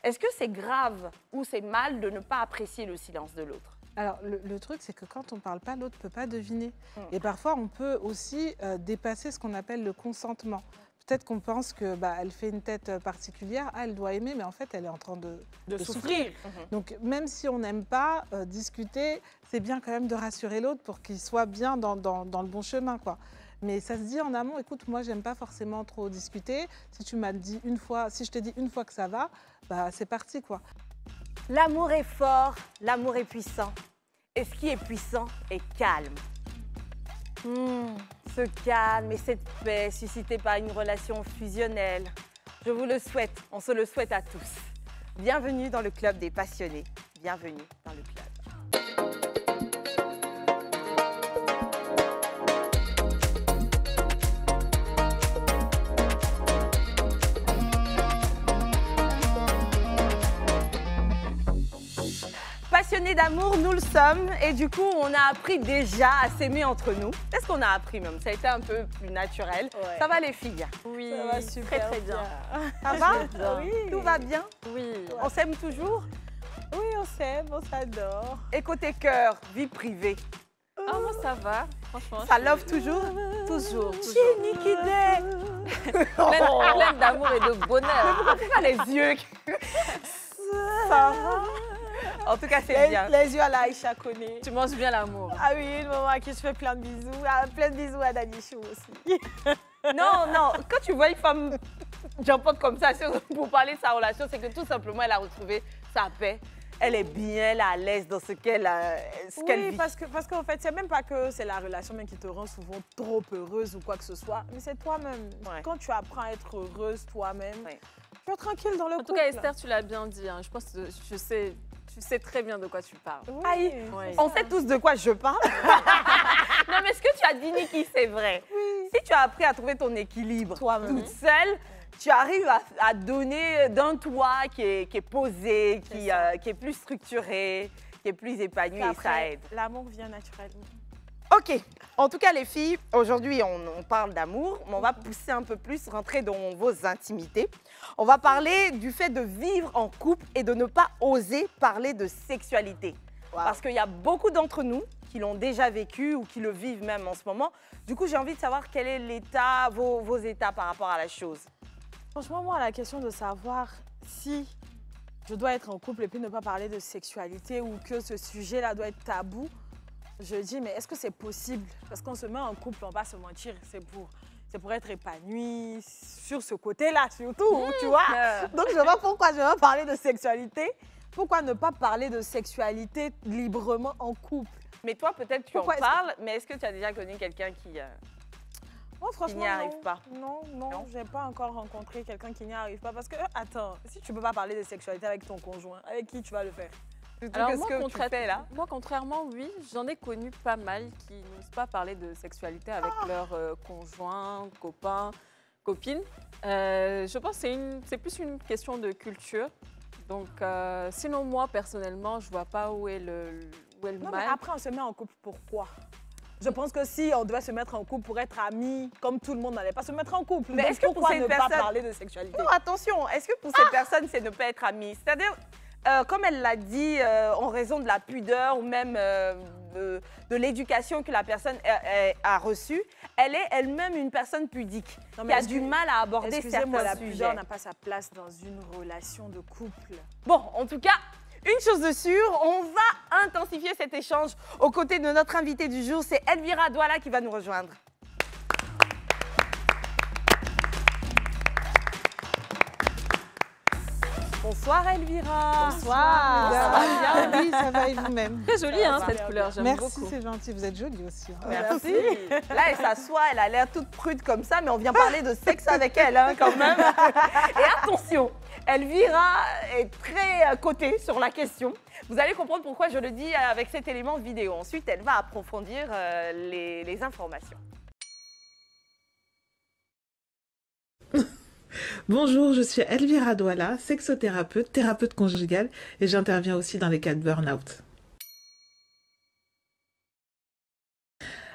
Est-ce que c'est grave ou c'est mal de ne pas apprécier le silence de l'autre? Alors, le truc, c'est que quand on ne parle pas, l'autre ne peut pas deviner. Et parfois, on peut aussi dépasser ce qu'on appelle le consentement. Peut-être qu'on pense que elle fait une tête particulière, elle doit aimer, mais en fait, elle est en train de souffrir. Donc, même si on n'aime pas discuter, c'est bien quand même de rassurer l'autre pour qu'il soit bien dans le bon chemin, quoi. Mais ça se dit en amont, écoute, moi, j'aime pas forcément trop discuter. Si tu m'as dit une fois, si je te dis une fois que ça va, c'est parti, quoi. L'amour est fort, l'amour est puissant. Et ce qui est puissant est calme. Ce calme et cette paix suscitée par une relation fusionnelle. Je vous le souhaite, on se le souhaite à tous. Bienvenue dans le club des passionnés. Bienvenue dans le club. Passionnés d'amour, nous le sommes. Et du coup, on a appris déjà à s'aimer entre nous. Qu'est-ce qu'on a appris même? Ça a été un peu plus naturel. Ouais. Ça va les filles? Oui, ça va super très bien. Ça va? Oui. Tout va bien? Oui. On s'aime toujours? Oui, on s'aime, on s'adore. Et côté cœur, vie privée? Ah, moi ça va, franchement. Ça love toujours? Toujours. Nikidé. Pleine d'amour et de bonheur. Mais pourquoi tu fais les yeux? Ça va? En tout cas, c'est bien. Les yeux à la Aïcha connaît. Tu manges bien l'amour. Ah oui, une maman à qui je fais plein de bisous. Plein de bisous à Danichou aussi. Non, quand tu vois une femme j'emporte comme ça pour parler de sa relation, c'est que tout simplement, elle a retrouvé sa paix. Elle est bien, elle est à l'aise dans ce qu'elle vit. Parce qu'en fait, c'est même pas que c'est la relation même qui te rend souvent trop heureuse ou quoi que ce soit, mais c'est toi-même. Ouais. Quand tu apprends à être heureuse toi-même, tu es tranquille dans le couple. En tout cas, Esther, tu l'as bien dit. Hein. Je pense que tu sais très bien de quoi tu parles. Oui, aïe, on sait tous de quoi je parle. Non, mais ce que tu as dit, Niki, c'est vrai. Oui. Si tu as appris à trouver ton équilibre toute seule, tu arrives à donner d'un toi qui est posé, qui est plus structuré, qui est plus épanoui et ça aide. L'amour vient naturellement. Ok, en tout cas les filles, aujourd'hui on parle d'amour, mais on va pousser un peu plus, rentrer dans vos intimités. On va parler du fait de vivre en couple et de ne pas oser parler de sexualité. Wow. Parce qu'il y a beaucoup d'entre nous qui l'ont déjà vécu ou qui le vivent même en ce moment. Du coup, j'ai envie de savoir quel est l'état, vos états par rapport à la chose. Franchement, moi, la question de savoir si je dois être en couple et puis ne pas parler de sexualité ou que ce sujet-là doit être tabou, je dis, mais est-ce que c'est possible? Parce qu'on se met en couple, on va se mentir, c'est pour être épanoui sur ce côté-là surtout, tu vois. Donc, je vois pourquoi je vais parler de sexualité. Pourquoi ne pas parler de sexualité librement en couple? Mais toi, peut-être tu en parles, mais est-ce que tu as déjà connu quelqu'un qui n'y arrive pas? Non, je n'ai pas encore rencontré quelqu'un qui n'y arrive pas. Parce que, attends, si tu ne peux pas parler de sexualité avec ton conjoint, avec qui tu vas le faire? Alors moi, contrairement, oui, j'en ai connu pas mal qui n'osent pas parler de sexualité avec leur conjoint, copain, copine. Je pense que c'est plus une question de culture. Donc, sinon, moi, personnellement, je ne vois pas où est le mal. Mais après, on se met en couple pourquoi? Je pense que si on devait se mettre en couple pour être amis, comme tout le monde n'allait pas se mettre en couple. Mais est-ce que pour cette personne... pas parler de sexualité? Non, attention, est-ce que pour cette personne, c'est ne pas être amis? C'est-à-dire, comme elle l'a dit, en raison de la pudeur ou même de l'éducation que la personne a reçue, elle est elle-même une personne pudique qui a du mal à aborder certains sujets. La pudeur n'a pas sa place dans une relation de couple. Bon, en tout cas, une chose de sûre, on va intensifier cet échange aux côtés de notre invitée du jour, c'est Elvira Douala qui va nous rejoindre. Bonsoir Elvira. Bonsoir. Ça va bien? Oui, ça va et vous-même? Très jolie cette couleur, j'aime beaucoup. Merci, c'est gentil. Vous êtes jolie aussi. Merci. Là, elle s'assoit, elle a l'air toute prude comme ça, mais on vient parler de sexe avec elle quand même. Et attention, Elvira est très cotée sur la question. Vous allez comprendre pourquoi je le dis avec cet élément vidéo. Ensuite, elle va approfondir les informations. Bonjour, je suis Elvira Douala, sexothérapeute, thérapeute conjugale et j'interviens aussi dans les cas de burn-out.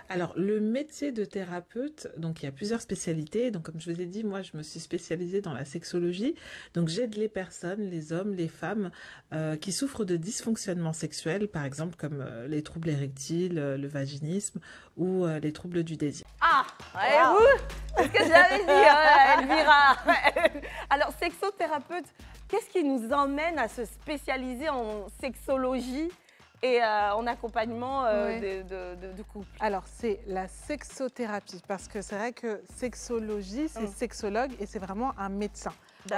Alors, le métier de thérapeute, donc il y a plusieurs spécialités. Donc, comme je vous ai dit, moi, je me suis spécialisée dans la sexologie. Donc, j'aide les personnes, les hommes, les femmes qui souffrent de dysfonctionnements sexuels, par exemple comme les troubles érectiles, le vaginisme ou les troubles du désir. Ah, voyez-vous, c'est ce que j'avais dit, Elvira. Alors, sexothérapeute, qu'est-ce qui nous emmène à se spécialiser en sexologie et en accompagnement de couple? Alors, c'est la sexothérapie, parce que c'est vrai que sexologie, c'est sexologue et c'est vraiment un médecin.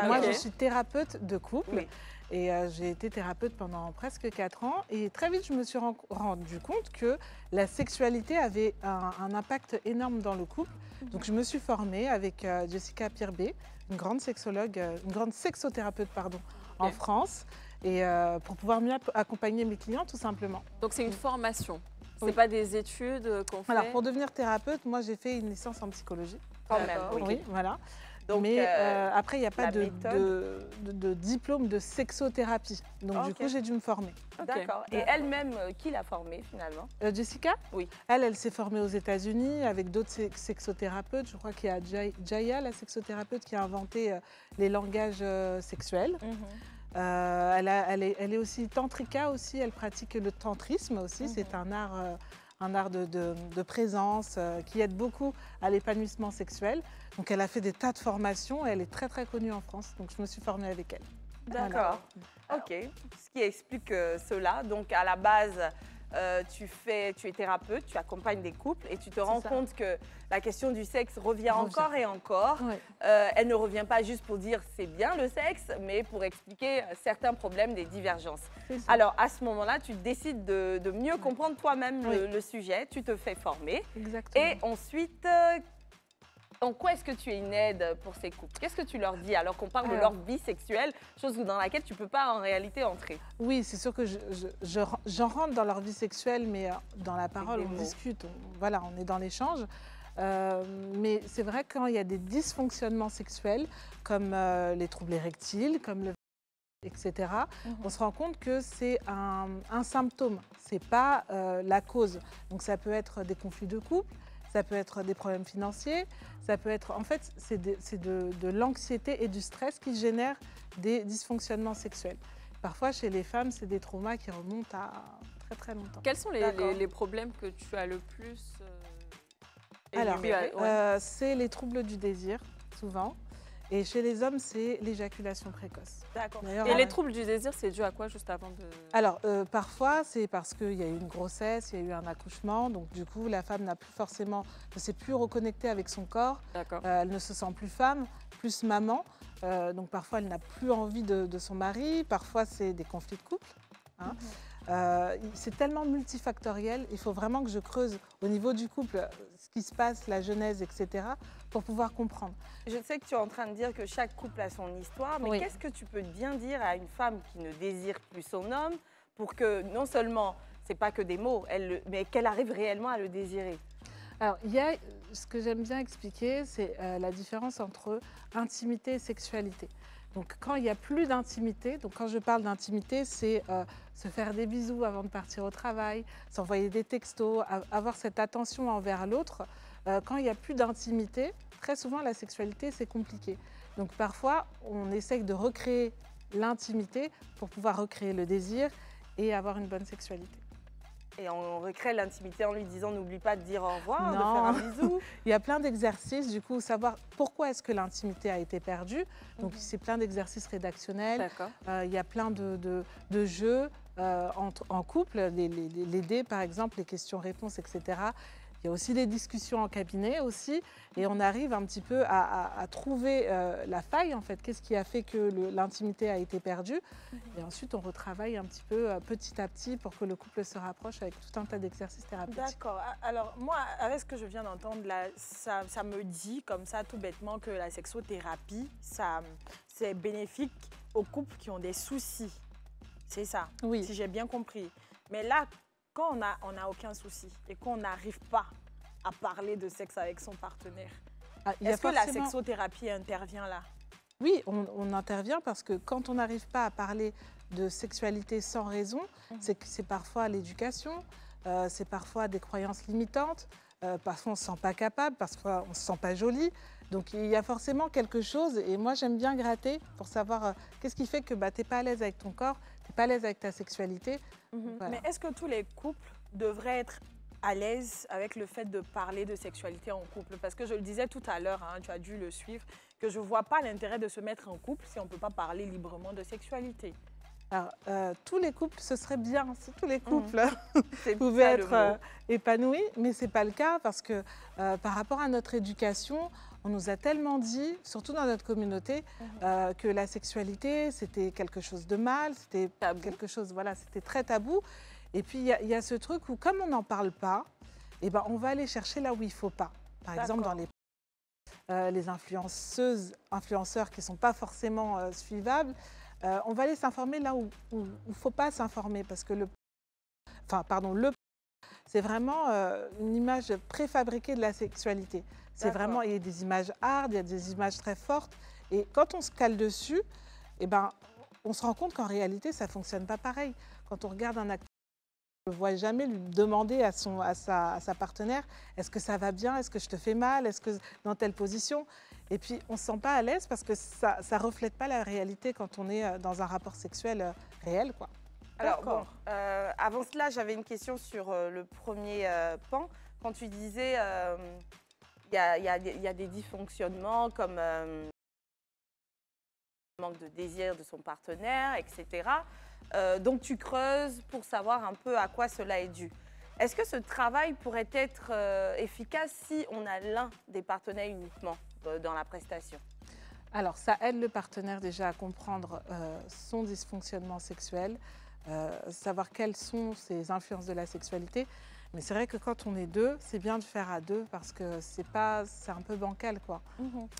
Moi, je suis thérapeute de couple. Oui. Et j'ai été thérapeute pendant presque 4 ans. Et très vite, je me suis rendu compte que la sexualité avait un impact énorme dans le couple. Donc, je me suis formée avec Jessica Pirbet, une grande sexologue, une grande sexothérapeute, pardon, en France. Et pour pouvoir mieux accompagner mes clients, tout simplement. Donc, c'est une formation. Ce n'est pas des études qu'on fait. Alors, pour devenir thérapeute, moi, j'ai fait une licence en psychologie. Quand même, oui, voilà. Donc, mais après, il n'y a pas de diplôme de sexothérapie. Donc, du coup, j'ai dû me former. D'accord. Et elle-même, qui l'a formée finalement? Jessica? Oui. Elle s'est formée aux États-Unis avec d'autres sexothérapeutes. Je crois qu'il y a Jaya, la sexothérapeute, qui a inventé les langages sexuels. Elle est aussi tantrika aussi. Elle pratique le tantrisme aussi. C'est un art de présence qui aide beaucoup à l'épanouissement sexuel. Donc, elle a fait des tas de formations et elle est très, très connue en France. Donc, je me suis formée avec elle. D'accord. Voilà. OK. Ce qui explique cela. Donc, à la base, tu es thérapeute, tu accompagnes des couples et tu te rends compte que la question du sexe revient encore et encore. Oui. Elle ne revient pas juste pour dire c'est bien le sexe, mais pour expliquer certains problèmes, des divergences. Alors, à ce moment-là, tu décides de mieux comprendre toi-même le sujet, tu te fais former. Exactement. Et ensuite, en quoi est-ce que tu es une aide pour ces couples? Qu'est-ce que tu leur dis alors qu'on parle de leur vie sexuelle, chose dans laquelle tu ne peux pas en réalité entrer? Oui, c'est sûr que j'en rentre dans leur vie sexuelle, mais dans la parole, on discute, on est dans l'échange. Mais c'est vrai que quand il y a des dysfonctionnements sexuels, comme les troubles érectiles, comme le etc., on se rend compte que c'est un symptôme, ce n'est pas la cause. Donc ça peut être des conflits de couple, ça peut être des problèmes financiers, ça peut être, en fait, c'est de l'anxiété et du stress qui génèrent des dysfonctionnements sexuels. Parfois, chez les femmes, c'est des traumas qui remontent à très très longtemps. Quels sont les problèmes que tu as le plus Alors, c'est les troubles du désir, souvent. Et chez les hommes, c'est l'éjaculation précoce. D'accord. Et les troubles du désir, c'est dû à quoi juste avant de... Alors, parfois, c'est parce qu'il y a eu une grossesse, il y a eu un accouchement. Donc, du coup, la femme ne s'est plus reconnectée avec son corps. Elle ne se sent plus femme, plus maman. Donc, parfois, elle n'a plus envie de son mari. Parfois, c'est des conflits de couple. Hein. C'est tellement multifactoriel, il faut vraiment que je creuse au niveau du couple ce qui se passe, la genèse, etc., pour pouvoir comprendre. Je sais que tu es en train de dire que chaque couple a son histoire, mais qu'est-ce que tu peux bien dire à une femme qui ne désire plus son homme pour que non seulement, c'est pas que des mots, mais qu'elle arrive réellement à le désirer? Alors, il y a, ce que j'aime bien expliquer, c'est la différence entre intimité et sexualité. Donc, quand il n'y a plus d'intimité, donc quand je parle d'intimité, c'est se faire des bisous avant de partir au travail, s'envoyer des textos, avoir cette attention envers l'autre. Quand il n'y a plus d'intimité, très souvent, la sexualité, c'est compliqué. Donc, parfois, on essaye de recréer l'intimité pour pouvoir recréer le désir et avoir une bonne sexualité. Et on recrée l'intimité en lui disant n'oublie pas de dire au revoir, de faire un bisou. Il y a plein d'exercices, du coup, savoir pourquoi est-ce que l'intimité a été perdue. Donc, c'est plein d'exercices rédactionnels. Il y a plein de jeux en couple, les dés, par exemple, les questions-réponses, etc. Il y a aussi des discussions en cabinet aussi, et on arrive un petit peu à trouver la faille, en fait. Qu'est-ce qui a fait que l'intimité a été perdue? Et ensuite, on retravaille un petit peu petit à petit pour que le couple se rapproche avec tout un tas d'exercices thérapeutiques. D'accord. Alors, moi, avec ce que je viens d'entendre, là, ça me dit comme ça, tout bêtement, que la sexothérapie, c'est bénéfique aux couples qui ont des soucis. C'est ça, oui. Si j'ai bien compris. Mais là, quand on n'a aucun souci et qu'on n'arrive pas à parler de sexe avec son partenaire, est-ce que la sexothérapie intervient là? Oui, on intervient parce que quand on n'arrive pas à parler de sexualité sans raison, c'est parfois l'éducation, c'est parfois des croyances limitantes, parfois on ne se sent pas capable, parfois on ne se sent pas jolie. Donc il y a forcément quelque chose, et moi j'aime bien gratter pour savoir qu'est-ce qui fait que tu n'es pas à l'aise avec ton corps, tu n'es pas à l'aise avec ta sexualité. Voilà. Mais est-ce que tous les couples devraient être à l'aise avec le fait de parler de sexualité en couple? Parce que je le disais tout à l'heure, hein, tu as dû le suivre, que je ne vois pas l'intérêt de se mettre en couple si on ne peut pas parler librement de sexualité. Alors, tous les couples, ce serait bien si tous les couples pouvaient être épanouis, mais ce n'est pas le cas parce que par rapport à notre éducation, on nous a tellement dit, surtout dans notre communauté, que la sexualité, c'était quelque chose de mal, c'était quelque chose, voilà, c'était très tabou. Et puis, il y a ce truc où, comme on n'en parle pas, eh ben, on va aller chercher là où il ne faut pas. Par exemple, dans les influenceurs qui ne sont pas forcément suivables, on va aller s'informer là où il ne faut pas s'informer parce que c'est vraiment une image préfabriquée de la sexualité. C'est vraiment, il y a des images hard, il y a des images très fortes. Et quand on se cale dessus, eh ben, on se rend compte qu'en réalité, ça ne fonctionne pas pareil. Quand on regarde un acteur, on ne voit jamais lui demander à sa partenaire « est-ce que ça va bien? Est-ce que je te fais mal? Est-ce que dans telle position ?» Et puis, on ne se sent pas à l'aise parce que ça ne reflète pas la réalité quand on est dans un rapport sexuel réel, quoi. Alors, bon, avant cela, j'avais une question sur le premier pan. Quand tu disais il y a des dysfonctionnements comme manque de désir de son partenaire, etc. Donc, tu creuses pour savoir un peu à quoi cela est dû. Est-ce que ce travail pourrait être efficace si on a l'un des partenaires uniquement dans la prestation? Alors, ça aide le partenaire déjà à comprendre son dysfonctionnement sexuel, savoir quelles sont ses influences de la sexualité. Mais c'est vrai que quand on est deux, c'est bien de faire à deux parce que c'est un peu bancal, quoi.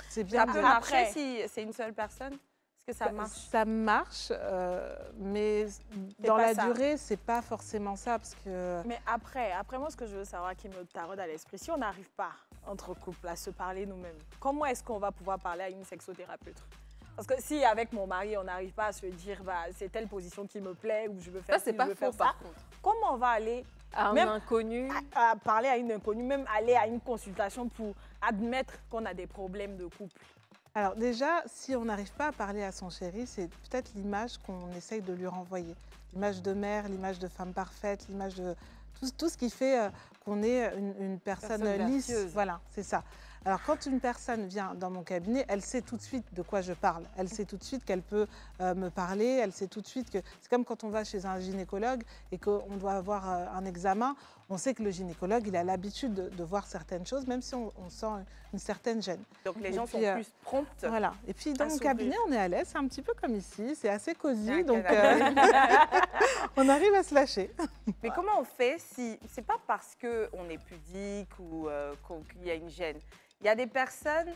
C'est bien ça peut marcher si c'est une seule personne? Est-ce que ça marche? Ça marche, mais dans la durée, c'est pas forcément ça parce que... Mais après moi, ce que je veux savoir qui me taraude à l'esprit, si on n'arrive pas entre couples à se parler nous-mêmes, comment est-ce qu'on va pouvoir parler à une sexothérapeute? Parce que si avec mon mari, on n'arrive pas à se dire bah, c'est telle position qui me plaît ou je veux faire ça, je veux faire ça, comment on va aller à un inconnu à parler à une inconnue, même aller à une consultation pour admettre qu'on a des problèmes de couple? Alors déjà, si on n'arrive pas à parler à son chéri, c'est peut-être l'image qu'on essaye de lui renvoyer. L'image de mère, l'image de femme parfaite, l'image de tout ce qui fait qu'on est une personne lisse. Voilà, c'est ça. Alors quand une personne vient dans mon cabinet, elle sait tout de suite de quoi je parle. Elle sait tout de suite qu'elle peut me parler. Elle sait tout de suite que... C'est comme quand on va chez un gynécologue et qu'on doit avoir un examen. On sait que le gynécologue, il a l'habitude de voir certaines choses, même si on sent une certaine gêne. Donc les gens sont plus promptes. Voilà. Et puis dans mon cabinet, on est à l'aise. C'est un petit peu comme ici. C'est assez cosy. Donc on arrive à se lâcher. Mais comment on fait si... C'est pas parce qu'on est pudique ou qu'il y a une gêne. Il y a des personnes,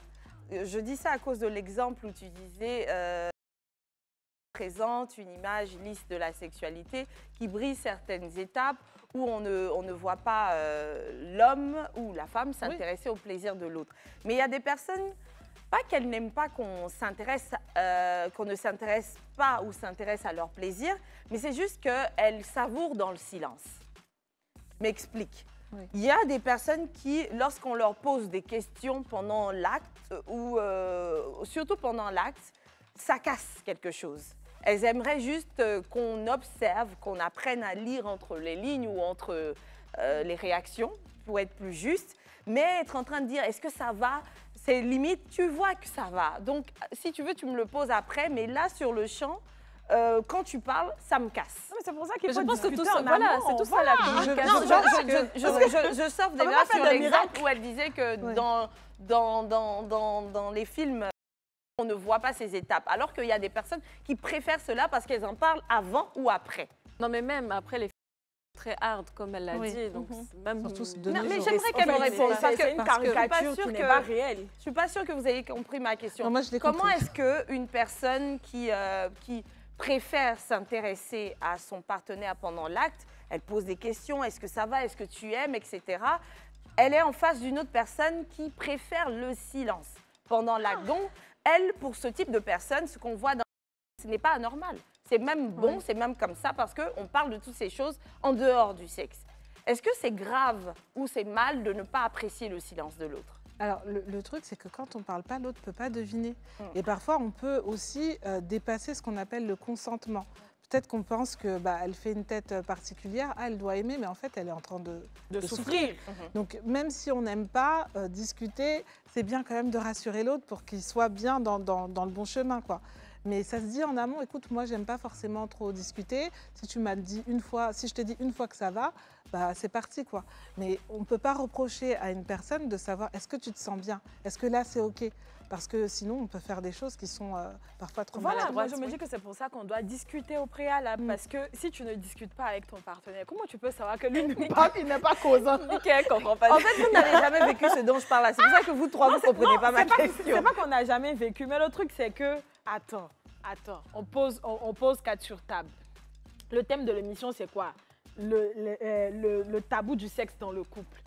je dis ça à cause de l'exemple où tu disais, présente une image lisse de la sexualité qui brise certaines étapes où on ne voit pas l'homme ou la femme s'intéresser au plaisir de l'autre. Mais il y a des personnes, pas qu'elles n'aiment pas qu'on ne s'intéresse pas ou s'intéresse à leur plaisir, mais c'est juste qu'elles savourent dans le silence. Je m'explique. Oui. Il y a des personnes qui, lorsqu'on leur pose des questions pendant l'acte ou surtout pendant l'acte, ça casse quelque chose. Elles aimeraient juste qu'on observe, qu'on apprenne à lire entre les lignes ou entre les réactions pour être plus juste, mais être en train de dire est-ce que ça va? C'est limite, tu vois que ça va. Donc, si tu veux, tu me le poses après, mais là, sur le champ, quand tu parles, ça me casse. C'est pour ça qu'il faut je pense que tout ça, voilà, c'est tout ça la je sors déjà sur l'exemple où elle disait que dans les films, on ne voit pas ces étapes, alors qu'il y a des personnes qui préfèrent cela parce qu'elles en parlent avant ou après. Non, mais même après les très hard, comme elle l'a dit. Donc même mais j'aimerais qu'elle me réponde. C'est une caricature qui n'est pas réelle. Je ne suis pas sûre que vous ayez compris ma question. Non, moi, comment est-ce qu'une personne qui préfère s'intéresser à son partenaire pendant l'acte, elle pose des questions, est-ce que ça va, est-ce que tu aimes, etc. Elle est en face d'une autre personne qui préfère le silence pendant l'acte. Donc, elle, pour ce type de personne, ce qu'on voit dans ce n'est pas anormal. C'est même bon, c'est même comme ça parce qu'on parle de toutes ces choses en dehors du sexe. est-ce que c'est grave ou c'est mal de ne pas apprécier le silence de l'autre? Alors, le truc, c'est que quand on ne parle pas, l'autre ne peut pas deviner. Et parfois, on peut aussi dépasser ce qu'on appelle le consentement. Peut-être qu'on pense que elle fait une tête particulière, elle doit aimer, mais en fait, elle est en train de souffrir. Donc, même si on n'aime pas discuter, c'est bien quand même de rassurer l'autre pour qu'il soit bien dans le bon chemin, quoi. Mais ça se dit en amont, écoute, moi, j'aime pas forcément trop discuter. Si tu m'as dit une fois, si je te dis une fois que ça va, c'est parti, quoi. Mais on ne peut pas reprocher à une personne de savoir, est-ce que tu te sens bien? Est-ce que là, c'est OK? Parce que sinon, on peut faire des choses qui sont parfois trop maladroites. Moi, je me dis que c'est pour ça qu'on doit discuter au préalable. Parce que si tu ne discutes pas avec ton partenaire, comment tu peux savoir que lui il n'est pas causant? Nickel, comprend pas. En fait, vous n'avez jamais vécu ce dont je parle là. C'est pour ça que vous trois, vous ne comprenez pas ma question. C'est pas qu'on n'a jamais vécu, mais le truc, c'est que... Attends, on pose 4 sur table. Le thème de l'émission, c'est quoi? Le tabou du sexe dans le couple.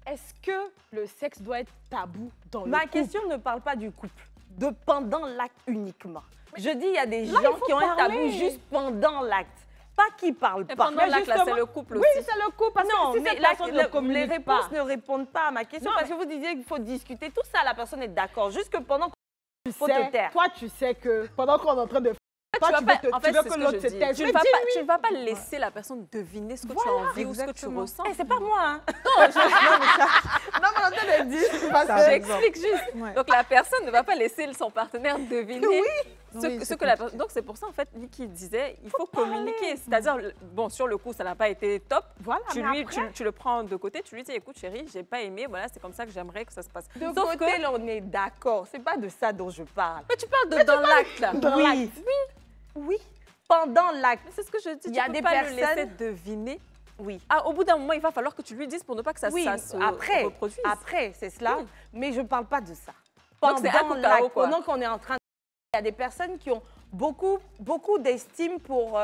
Est-ce que le sexe doit être tabou dans le couple? Ma question ne parle pas du couple, de pendant l'acte uniquement. Je dis, il y a des gens qui ont un tabou juste pendant l'acte. Pas qui parlent pas. Pendant l'acte, là, c'est le couple aussi. Oui, c'est le couple. Parce non, que si mais cette personne ne communique les réponses ne répondent pas à ma question. Non, parce que vous disiez qu'il faut discuter. Tout ça, la personne est d'accord. Juste que pendant qu'on faut te taire. Toi, tu sais que pendant qu'on est en train de... Toi, tu veux que l'autre se taise. Tu ne vas pas laisser la personne deviner ce que tu as envie ou ce que tu ressens. C'est pas moi. Hein. Non, mais on te le dit. J'explique juste. Ouais. Donc, la personne ne va pas laisser son partenaire deviner ce que la personne... Donc, c'est pour ça, en fait, Niki disait, il faut communiquer. C'est-à-dire, bon, sur le coup, ça n'a pas été top. Voilà, tu le prends de côté, tu lui dis, écoute, chérie, j'ai pas aimé, voilà, c'est comme ça que j'aimerais que ça se passe. De côté, là, on est d'accord. C'est pas de ça dont je parle. Mais tu parles de dans l'acte, là. Oui. Oui, pendant l'acte. C'est ce que je dis. Il y a des personnes... le laisser deviner. Oui. Ah, au bout d'un moment, il va falloir que tu lui dises pour ne pas que ça, ça se reproduise. Après, c'est cela. Oui. Mais je ne parle pas de ça. Pendant l'acte, pendant qu'on est en train de... Il y a des personnes qui ont beaucoup d'estime pour...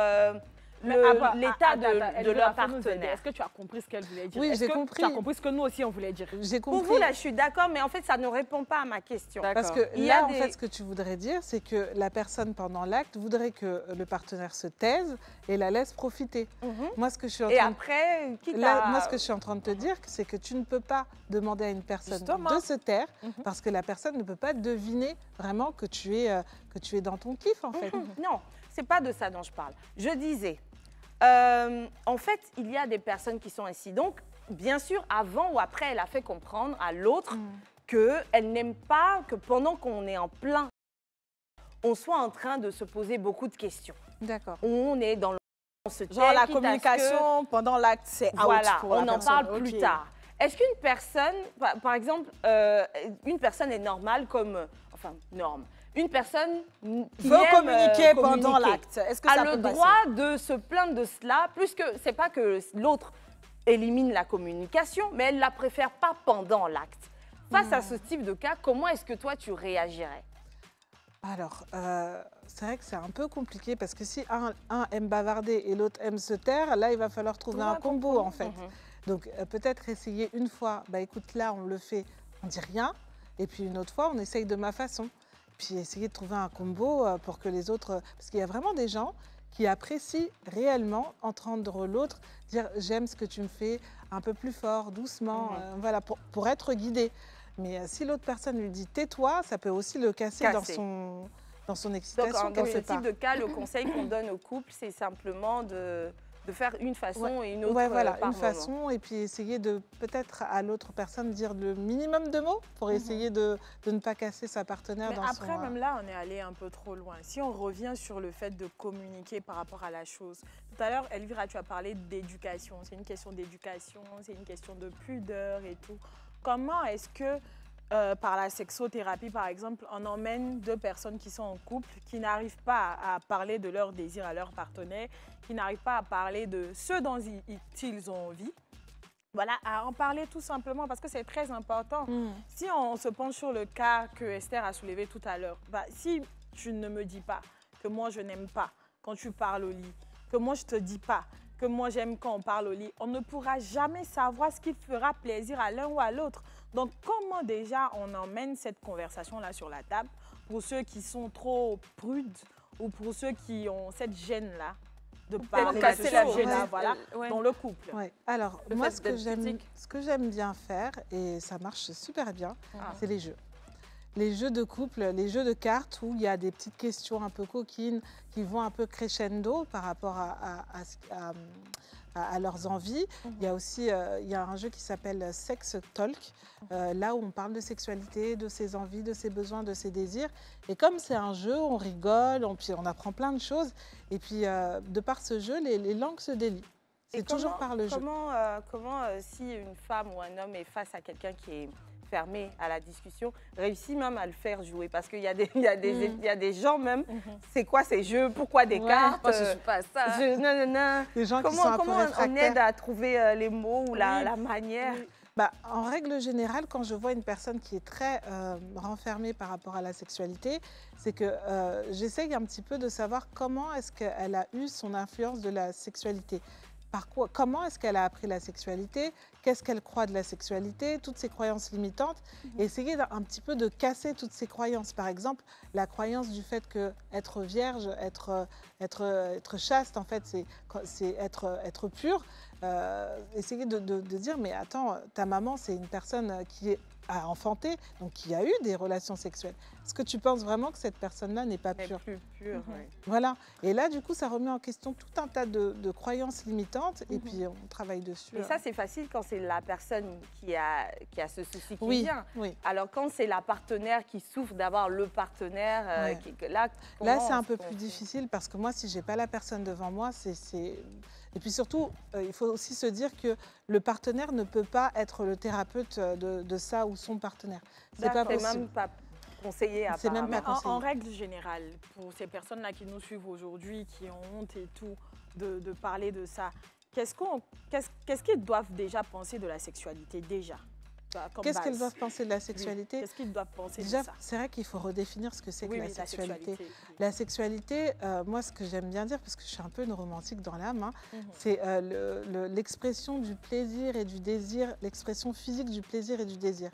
l'état de leur partenaire. Est-ce que tu as compris ce qu'elle voulait dire? Oui, j'ai compris. Tu as compris ce que nous aussi, on voulait dire? J'ai compris. Pour vous, là, je suis d'accord, mais en fait, ça ne répond pas à ma question. Parce que là, en fait, ce que tu voudrais dire, c'est que la personne, pendant l'acte, voudrait que le partenaire se taise et la laisse profiter. Moi, ce que je suis en train moi, ce que je suis en train de te dire, c'est que tu ne peux pas demander à une personne de se taire parce que la personne ne peut pas deviner vraiment que tu es dans ton kiff, en fait. Non, c'est pas de ça dont je parle. Je disais... en fait, il y a des personnes qui sont ainsi. Donc, bien sûr, avant ou après, elle a fait comprendre à l'autre qu'elle n'aime pas que pendant qu'on est en plein, on soit en train de se poser beaucoup de questions. D'accord. On est dans le... Genre la communication pendant l'acte, c'est out. Voilà, pour on en parle plus okay. tard. Est-ce qu'une personne, par exemple, une personne est normale comme... Enfin, norme. Une personne qui veut communiquer pendant l'acte. Est-ce que ça a le droit de se plaindre de cela, plus que c'est pas que l'autre élimine la communication, mais elle la préfère pas pendant l'acte. Face à ce type de cas, comment est-ce que toi tu réagirais? Alors, c'est vrai que c'est un peu compliqué parce que si un aime bavarder et l'autre aime se taire, là, il va falloir trouver un combo en fait. Donc, peut-être essayer une fois, écoute, là, on le fait, on dit rien, et puis une autre fois, on essaye de ma façon. Puis essayer de trouver un combo pour que les autres... Parce qu'il y a vraiment des gens qui apprécient réellement entendre l'autre dire « j'aime ce que tu me fais » un peu plus fort, doucement, voilà, pour être guidé. Mais si l'autre personne lui dit « tais-toi », ça peut aussi le casser. Dans son excitation. Donc, dans ce type de cas, le conseil qu'on donne au couple, c'est simplement de faire une façon et une autre voilà, par une façon, et puis essayer de peut-être à l'autre personne dire le minimum de mots pour essayer de ne pas casser sa partenaire. Mais après, même là, on est allé un peu trop loin. Si on revient sur le fait de communiquer par rapport à la chose. Tout à l'heure, Elvira, tu as parlé d'éducation. C'est une question d'éducation, c'est une question de pudeur et tout. Comment est-ce que par la sexothérapie, par exemple, on emmène deux personnes qui sont en couple, qui n'arrivent pas à parler de leurs désirs à leur partenaire, qui n'arrivent pas à parler de ce dont ils ont envie. Voilà, à en parler tout simplement parce que c'est très important. Si on se penche sur le cas que Esther a soulevé tout à l'heure, si tu ne me dis pas que moi je n'aime pas quand tu parles au lit, que moi je te dis pas que moi j'aime quand on parle au lit, on ne pourra jamais savoir ce qui fera plaisir à l'un ou à l'autre. Donc, comment déjà on emmène cette conversation-là sur la table pour ceux qui sont trop prudes ou pour ceux qui ont cette gêne-là de parler de ce sujet-là, voilà, dans le couple. Ouais. Alors, Le moi, fait ce que d'être j'aime bien faire, et ça marche super bien, c'est les jeux. Les jeux de couple, les jeux de cartes où il y a des petites questions un peu coquines qui vont un peu crescendo par rapport à leurs envies. Il y a aussi il y a un jeu qui s'appelle Sex Talk, là où on parle de sexualité, de ses envies, de ses besoins, de ses désirs. Et comme c'est un jeu, on rigole, puis on apprend plein de choses. Et puis, de par ce jeu, les langues se délient. C'est toujours par le jeu. Comment si une femme ou un homme est face à quelqu'un qui est fermé à la discussion, réussit même à le faire jouer? Parce qu'il y a des gens même, c'est quoi ces jeux? Pourquoi des cartes? Moi, je ne suis pas à ça. Les gens qui sont Comment un peu on réfractaires. aide à trouver les mots ou la manière? Bah, en règle générale, quand je vois une personne qui est très renfermée par rapport à la sexualité, c'est que j'essaye un petit peu de savoir comment est-ce qu'elle a eu son influence de la sexualité. Comment est-ce qu'elle a appris la sexualité? Qu'est-ce qu'elle croit de la sexualité? Toutes ces croyances limitantes. Et essayer un petit peu de casser toutes ces croyances. Par exemple, la croyance du fait que être vierge, être chaste, en fait, c'est être pur. Essayer de dire, mais attends, ta maman, c'est une personne qui a enfanté, donc qui a eu des relations sexuelles. Est-ce que tu penses vraiment que cette personne-là n'est pas pure? Plus pure, oui. Voilà. Et là, du coup, ça remet en question tout un tas de croyances limitantes et puis on travaille dessus. Mais ça, c'est facile quand c'est la personne qui a ce souci qui Oui, vient. oui. Alors, quand c'est la partenaire qui souffre d'avoir le partenaire, là, c'est un peu plus difficile parce que moi, si j'ai pas la personne devant moi, Et puis surtout, il faut aussi se dire que le partenaire ne peut pas être le thérapeute de ça ou son partenaire. C'est pas possible. même pas conseillé à C'est même pas conseillé. En règle générale, pour ces personnes-là qui nous suivent aujourd'hui, qui ont honte et tout, de parler de ça, qu'est-ce qu'ils doivent déjà penser de la sexualité déjà? Qu'est-ce qu'elles doivent penser de la sexualité? Oui. Qu'est-ce qu'ils doivent penser déjà, de ça? c'est vrai qu'il faut redéfinir ce que c'est que la sexualité. Oui. La sexualité, moi, ce que j'aime bien dire, parce que je suis un peu une romantique dans l'âme, c'est l'expression du plaisir et du désir, l'expression physique du plaisir et du désir.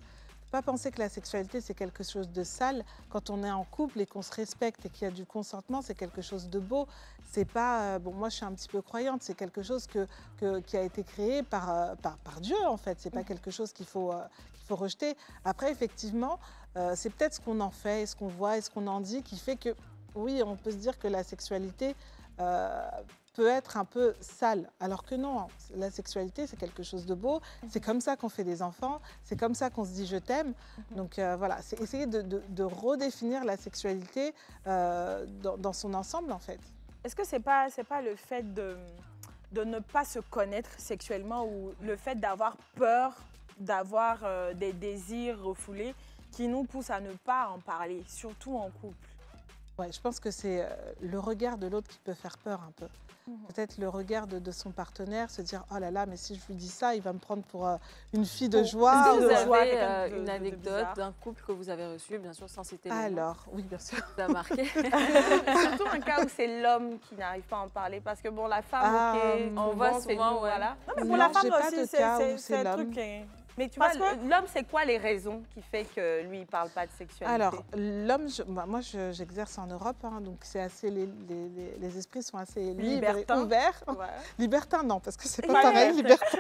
Pas penser que la sexualité, c'est quelque chose de sale. Quand on est en couple et qu'on se respecte et qu'il y a du consentement, c'est quelque chose de beau. C'est pas... moi, je suis un petit peu croyante. C'est quelque chose qui a été créé par Dieu, en fait. C'est pas quelque chose qu'il faut rejeter. Après, effectivement, c'est peut-être ce qu'on en fait, et ce qu'on voit et ce qu'on en dit qui fait que, oui, on peut se dire que la sexualité peut être un peu sale, alors que non, la sexualité, c'est quelque chose de beau, c'est comme ça qu'on fait des enfants, c'est comme ça qu'on se dit « je t'aime ». Donc voilà, c'est essayer de redéfinir la sexualité dans son ensemble, en fait. Est-ce que c'est pas le fait de ne pas se connaître sexuellement ou le fait d'avoir peur, d'avoir des désirs refoulés qui nous pousse à ne pas en parler, surtout en couple? Ouais, je pense que c'est le regard de l'autre qui peut faire peur un peu. Peut-être le regard de son partenaire, se dire « oh là là, mais si je lui dis ça, il va me prendre pour une fille de joie ». Est-ce que vous avez une anecdote d'un couple que vous avez reçu, bien sûr sans citer le nom? Alors, oui, bien sûr. Ça a marqué. Surtout un cas où c'est l'homme qui n'arrive pas à en parler. Parce que bon, la femme, on voit souvent, voilà. Non, mais pour la femme aussi, c'est l'homme. Mais tu vois, l'homme, c'est quoi les raisons qui fait que lui, il ne parle pas de sexualité? Alors, l'homme, moi, j'exerce en Europe, donc c'est assez, les esprits sont assez libres et ouverts. Ouais. Libertin, non, parce que c'est pas pareil, libertin.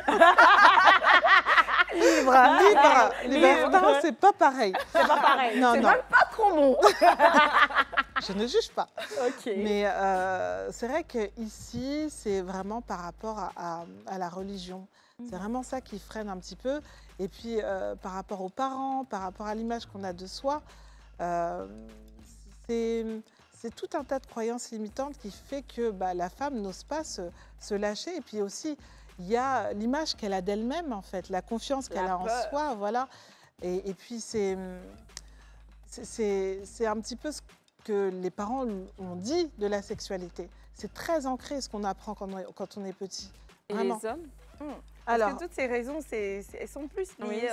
Libertin, c'est pas pareil. C'est pas pareil. C'est même pas trop bon. Je ne juge pas. Ok. Mais c'est vrai qu'ici, c'est vraiment par rapport à la religion. C'est vraiment ça qui freine un petit peu. Et puis, par rapport aux parents, par rapport à l'image qu'on a de soi, c'est tout un tas de croyances limitantes qui fait que la femme n'ose pas se lâcher. Et puis aussi, il y a l'image qu'elle a d'elle-même, en fait, la confiance qu'elle a en soi. Voilà. Et puis, c'est un petit peu ce que les parents ont dit de la sexualité. C'est très ancré ce qu'on apprend quand on est petit. Vraiment. Et les hommes? Alors, parce que toutes ces raisons, elles sont plus liées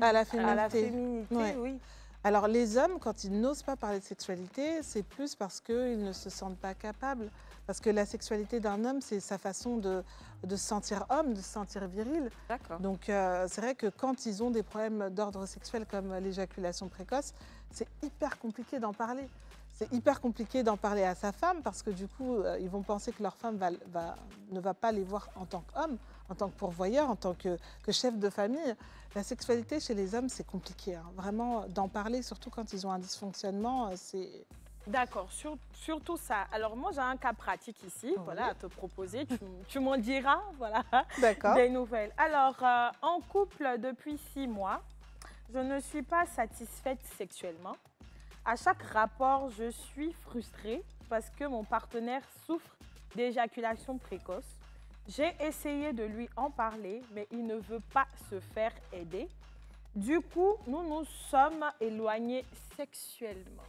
à la féminité. Oui. Alors, les hommes, quand ils n'osent pas parler de sexualité, c'est plus parce qu'ils ne se sentent pas capables. Parce que la sexualité d'un homme, c'est sa façon de se sentir homme, de se sentir viril. D'accord. Donc, c'est vrai que quand ils ont des problèmes d'ordre sexuel comme l'éjaculation précoce, c'est hyper compliqué d'en parler. c'est hyper compliqué d'en parler à sa femme parce que du coup, ils vont penser que leur femme ne va pas les voir en tant qu'homme, en tant que pourvoyeur, en tant que chef de famille. La sexualité chez les hommes, c'est compliqué. Hein. Vraiment, d'en parler, surtout quand ils ont un dysfonctionnement, c'est... D'accord, surtout ça. Alors moi, j'ai un cas pratique ici, voilà, à te proposer. Tu m'en diras, voilà, des nouvelles. Alors, en couple depuis 6 mois, je ne suis pas satisfaite sexuellement. À chaque rapport, je suis frustrée parce que mon partenaire souffre d'éjaculation précoce. J'ai essayé de lui en parler, mais il ne veut pas se faire aider. Du coup, nous nous sommes éloignés sexuellement.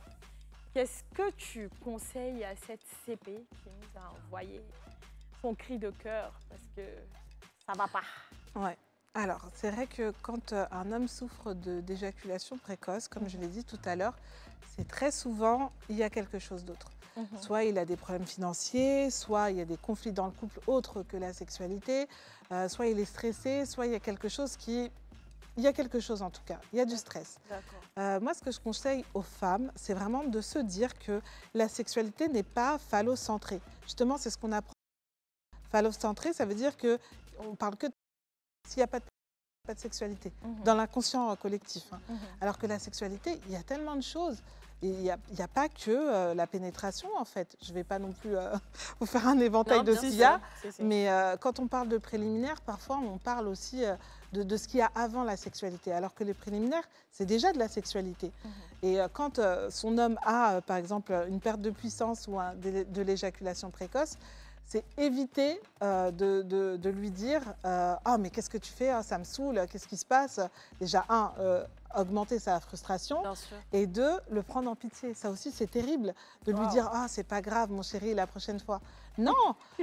Qu'est-ce que tu conseilles à cette CP qui nous a envoyé son cri de cœur parce que ça ne va pas? Ouais. Alors, c'est vrai que quand un homme souffre d'éjaculation précoce, comme je l'ai dit tout à l'heure, c'est très souvent, il y a quelque chose d'autre. Soit il a des problèmes financiers, soit il y a des conflits dans le couple autres que la sexualité, soit il est stressé, soit il y a quelque chose qui... Il y a quelque chose en tout cas, il y a du stress. Moi, ce que je conseille aux femmes, c'est vraiment de se dire que la sexualité n'est pas phallocentrée. Justement, c'est ce qu'on apprend. Phallocentrée, ça veut dire qu'on parle que s'il n'y a pas de sexualité, dans l'inconscient collectif. Hein. Alors que la sexualité, il y a tellement de choses. Il n'y a pas que la pénétration, en fait. Je ne vais pas non plus vous faire un éventail de ce qu'il y a. Mais quand on parle de préliminaires, parfois, on parle aussi de ce qu'il y a avant la sexualité. Alors que les préliminaires, c'est déjà de la sexualité. Et quand son homme a, par exemple, une perte de puissance ou de l'éjaculation précoce, c'est éviter de lui dire « Ah, mais qu'est-ce que tu fais? Ça me saoule, qu'est-ce qui se passe ?» Déjà, augmenter sa frustration. Et 2, le prendre en pitié. Ça aussi, c'est terrible de lui dire « Ah, c'est pas grave, mon chéri, la prochaine fois. » Non,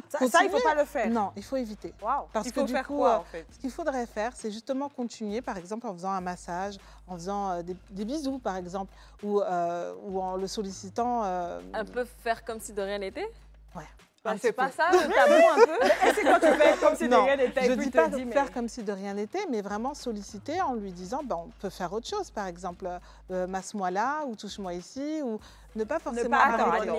ça, il ne faut pas le faire. Non, il faut éviter. Parce que du coup, ce qu'il faudrait faire, c'est justement continuer, par exemple, en faisant un massage, en faisant des bisous, par exemple, ou en le sollicitant. Un peu faire comme si de rien n'était? Ouais. C'est pas ça, le tabou un peu? C'est quand tu fais comme si de rien n'était. Je ne dis pas de faire comme si de rien n'était, mais vraiment solliciter en lui disant on peut faire autre chose, par exemple, masse-moi là, ou touche-moi ici, ou ne pas forcément...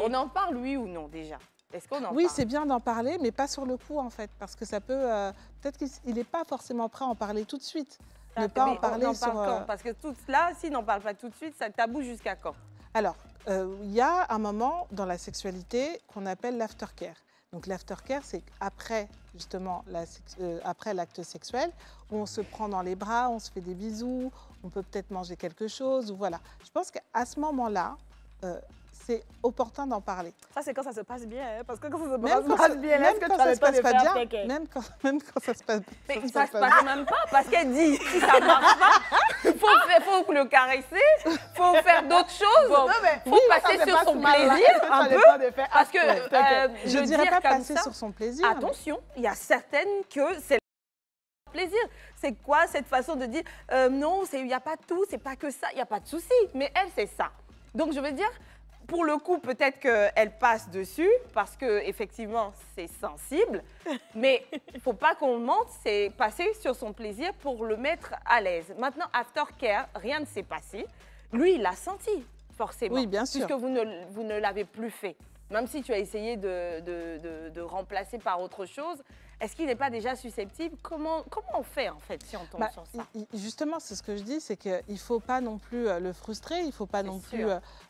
On en parle, oui ou non, déjà? Est-ce qu'on en Oui, parle? c'est bien d'en parler, mais pas sur le coup, en fait, parce que ça peut... peut-être qu'il n'est pas forcément prêt à en parler tout de suite. Ne pas en parler sur... quand? Parce que tout cela, s'il n'en parle pas tout de suite, ça tabou jusqu'à quand? Alors, il y a un moment dans la sexualité qu'on appelle l'aftercare. Donc l'aftercare, c'est après justement après l'acte sexuel, où on se prend dans les bras, on se fait des bisous, on peut peut-être manger quelque chose, ou voilà. Je pense qu'à ce moment-là, c'est opportun d'en parler. Ça, c'est quand ça se passe bien, hein, parce que quand ça se passe bien, est-ce que tu ça se passe pas bien, faire même quand ça se passe bien. Mais ça se passe même pas, parce qu'elle dit, si ça marche pas, il faut le caresser, il faut faire d'autres choses, il faut passer sur son plaisir un peu, parce que je ne dirais pas passer sur son plaisir. Attention, il y a certaines que c'est plaisir. C'est quoi cette façon de dire non, il n'y a pas tout, c'est pas que ça, il n'y a pas de souci, mais elle, c'est ça. Donc, je veux dire, pour le coup, peut-être qu'elle passe dessus parce qu'effectivement, c'est sensible. Mais il ne faut pas qu'on mente, c'est passer sur son plaisir pour le mettre à l'aise. Maintenant, aftercare, rien ne s'est passé. Lui, il l'a senti, forcément. Oui, bien sûr. Puisque vous ne l'avez plus fait. Même si tu as essayé de remplacer par autre chose, est-ce qu'il n'est pas déjà susceptible? Comment on fait, en fait, si on tombe sur ça? Justement, c'est ce que je dis, c'est qu'il ne faut pas non plus le frustrer, il ne faut pas non plus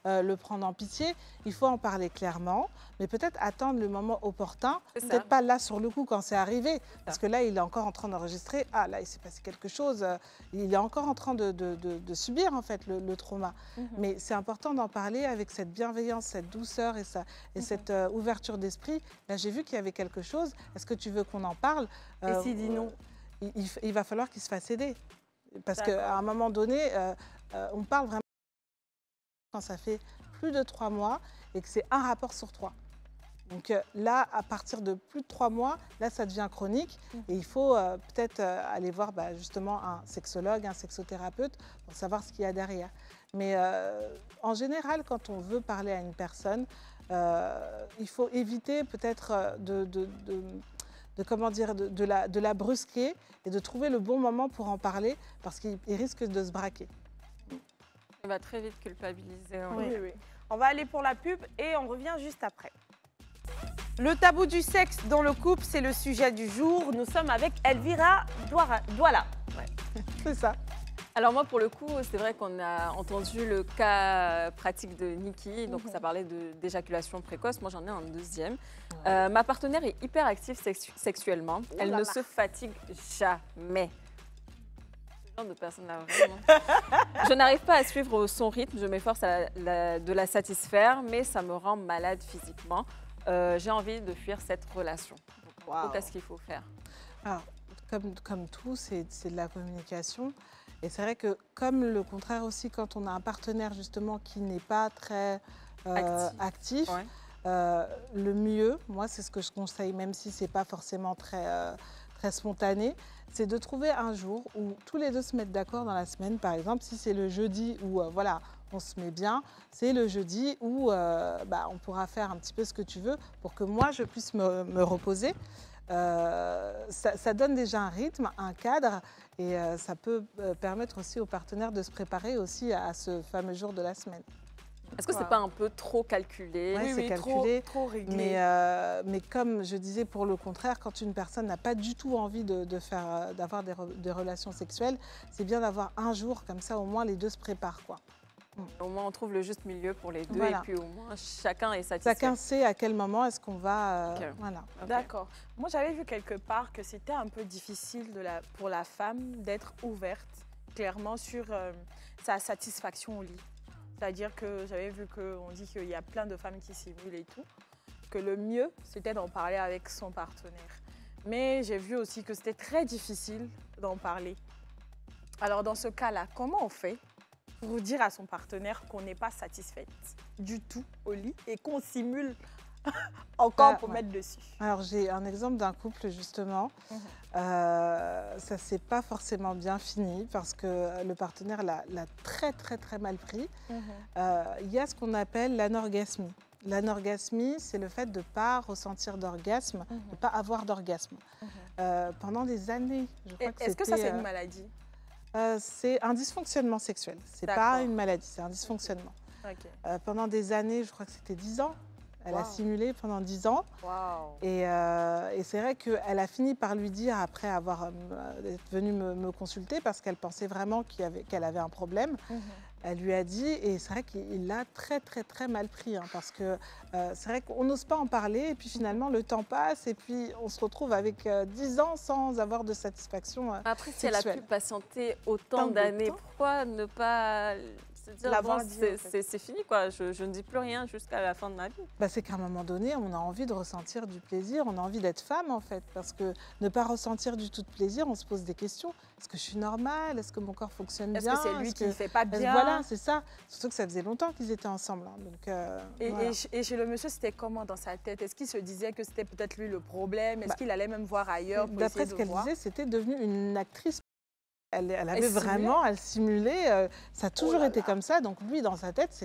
le prendre en pitié. Il faut en parler clairement, mais peut-être attendre le moment opportun. Peut-être pas là, sur le coup, quand c'est arrivé. Parce que là, il est encore en train d'enregistrer. Ah, là, il s'est passé quelque chose. Il est encore en train de subir, en fait, le trauma. Mais c'est important d'en parler avec cette bienveillance, cette douceur et cette ouverture d'esprit. Là, j'ai vu qu'il y avait quelque chose. Est-ce que tu veux qu'on en parle? Et s'il dit non? Il va falloir qu'il se fasse aider. Parce qu'à un moment donné, on parle vraiment quand ça fait plus de 3 mois et que c'est un rapport sur 3. Donc là, à partir de plus de 3 mois, là, ça devient chronique. Et il faut peut-être aller voir justement un sexologue, un sexothérapeute pour savoir ce qu'il y a derrière. Mais en général, quand on veut parler à une personne, il faut éviter peut-être de la brusquer et de trouver le bon moment pour en parler parce qu'il risque de se braquer. Il va très vite culpabiliser. Oui. On va aller pour la pub et on revient juste après. Le tabou du sexe dans le couple, c'est le sujet du jour. Nous sommes avec Elvira Douala. Ouais. C'est ça. Alors moi, pour le coup, c'est vrai qu'on a entendu le cas pratique de Niki, donc ça parlait d'éjaculation précoce. Moi, j'en ai un deuxième. Ma partenaire est hyper active sexuellement. Elle ne se fatigue jamais. Ce genre de personne-là, vraiment. Je n'arrive pas à suivre son rythme. Je m'efforce de la satisfaire, mais ça me rend malade physiquement. J'ai envie de fuir cette relation. Donc, qu'est-ce qu'il faut faire? Alors, comme tout, c'est de la communication. Et c'est vrai que comme le contraire aussi, quand on a un partenaire justement qui n'est pas très actif, le mieux, moi c'est ce que je conseille, même si ce n'est pas forcément très spontané, c'est de trouver un jour où tous les deux se mettent d'accord dans la semaine. Par exemple, si c'est le jeudi où voilà, on se met bien, c'est le jeudi où on pourra faire un petit peu ce que tu veux pour que moi je puisse me reposer. Ça donne déjà un rythme, un cadre et ça peut permettre aussi aux partenaires de se préparer aussi à ce fameux jour de la semaine. Est-ce que c'est pas un peu trop calculé? Oui, c'est calculé, trop réglé. Mais comme je disais, pour le contraire, quand une personne n'a pas du tout envie d'avoir des relations sexuelles, c'est bien d'avoir un jour, comme ça au moins les deux se préparent, quoi. Au moins, on trouve le juste milieu pour les deux et puis au moins, chacun est satisfait. Chacun sait à quel moment est-ce qu'on va... Voilà. D'accord. Moi, j'avais vu quelque part que c'était un peu difficile pour la femme d'être ouverte clairement sur sa satisfaction au lit. C'est-à-dire que j'avais vu qu'on dit qu'il y a plein de femmes qui simulent et tout, que le mieux, c'était d'en parler avec son partenaire. Mais j'ai vu aussi que c'était très difficile d'en parler. Alors, dans ce cas-là, comment on fait pour dire à son partenaire qu'on n'est pas satisfaite du tout au lit et qu'on simule encore pour mettre dessus? Alors j'ai un exemple d'un couple justement, ça ne s'est pas forcément bien fini parce que le partenaire l'a très mal pris. Il y a ce qu'on appelle l'anorgasmie. L'anorgasmie, c'est le fait de ne pas ressentir d'orgasme, de ne pas avoir d'orgasme. Pendant des années, je crois que est-ce que ça c'est une maladie? C'est un dysfonctionnement sexuel. Ce n'est pas une maladie, c'est un dysfonctionnement. Okay. Pendant des années, je crois que c'était 10 ans, elle a simulé pendant 10 ans. Et c'est vrai qu'elle a fini par lui dire, après avoir être venue me consulter, parce qu'elle pensait vraiment qu'elle avait un problème. Elle lui a dit, et c'est vrai qu'il l'a très mal pris, hein, parce que c'est vrai qu'on n'ose pas en parler, et puis finalement le temps passe, et puis on se retrouve avec 10 ans sans avoir de satisfaction Après, si sexuelle. elle a pu patienter autant d'années, pourquoi ne pas se dire, bon, c'est fini, quoi, je ne dis plus rien jusqu'à la fin de ma vie? C'est qu'à un moment donné, on a envie de ressentir du plaisir, on a envie d'être femme en fait, parce que ne pas ressentir du tout de plaisir, on se pose des questions. Est-ce que je suis normale? Est-ce que mon corps fonctionne bien? Est-ce que c'est lui qui ne fait pas bien? Voilà, c'est ça. Surtout que ça faisait longtemps qu'ils étaient ensemble. Hein. Donc, voilà. Et chez le monsieur, c'était comment dans sa tête? Est-ce qu'il se disait que c'était peut-être lui le problème? Est-ce qu'il allait même voir ailleurs? D'après ce qu'elle disait, c'était devenu une actrice. Elle avait vraiment, elle simulait, ça a toujours été comme ça. Donc lui, dans sa tête,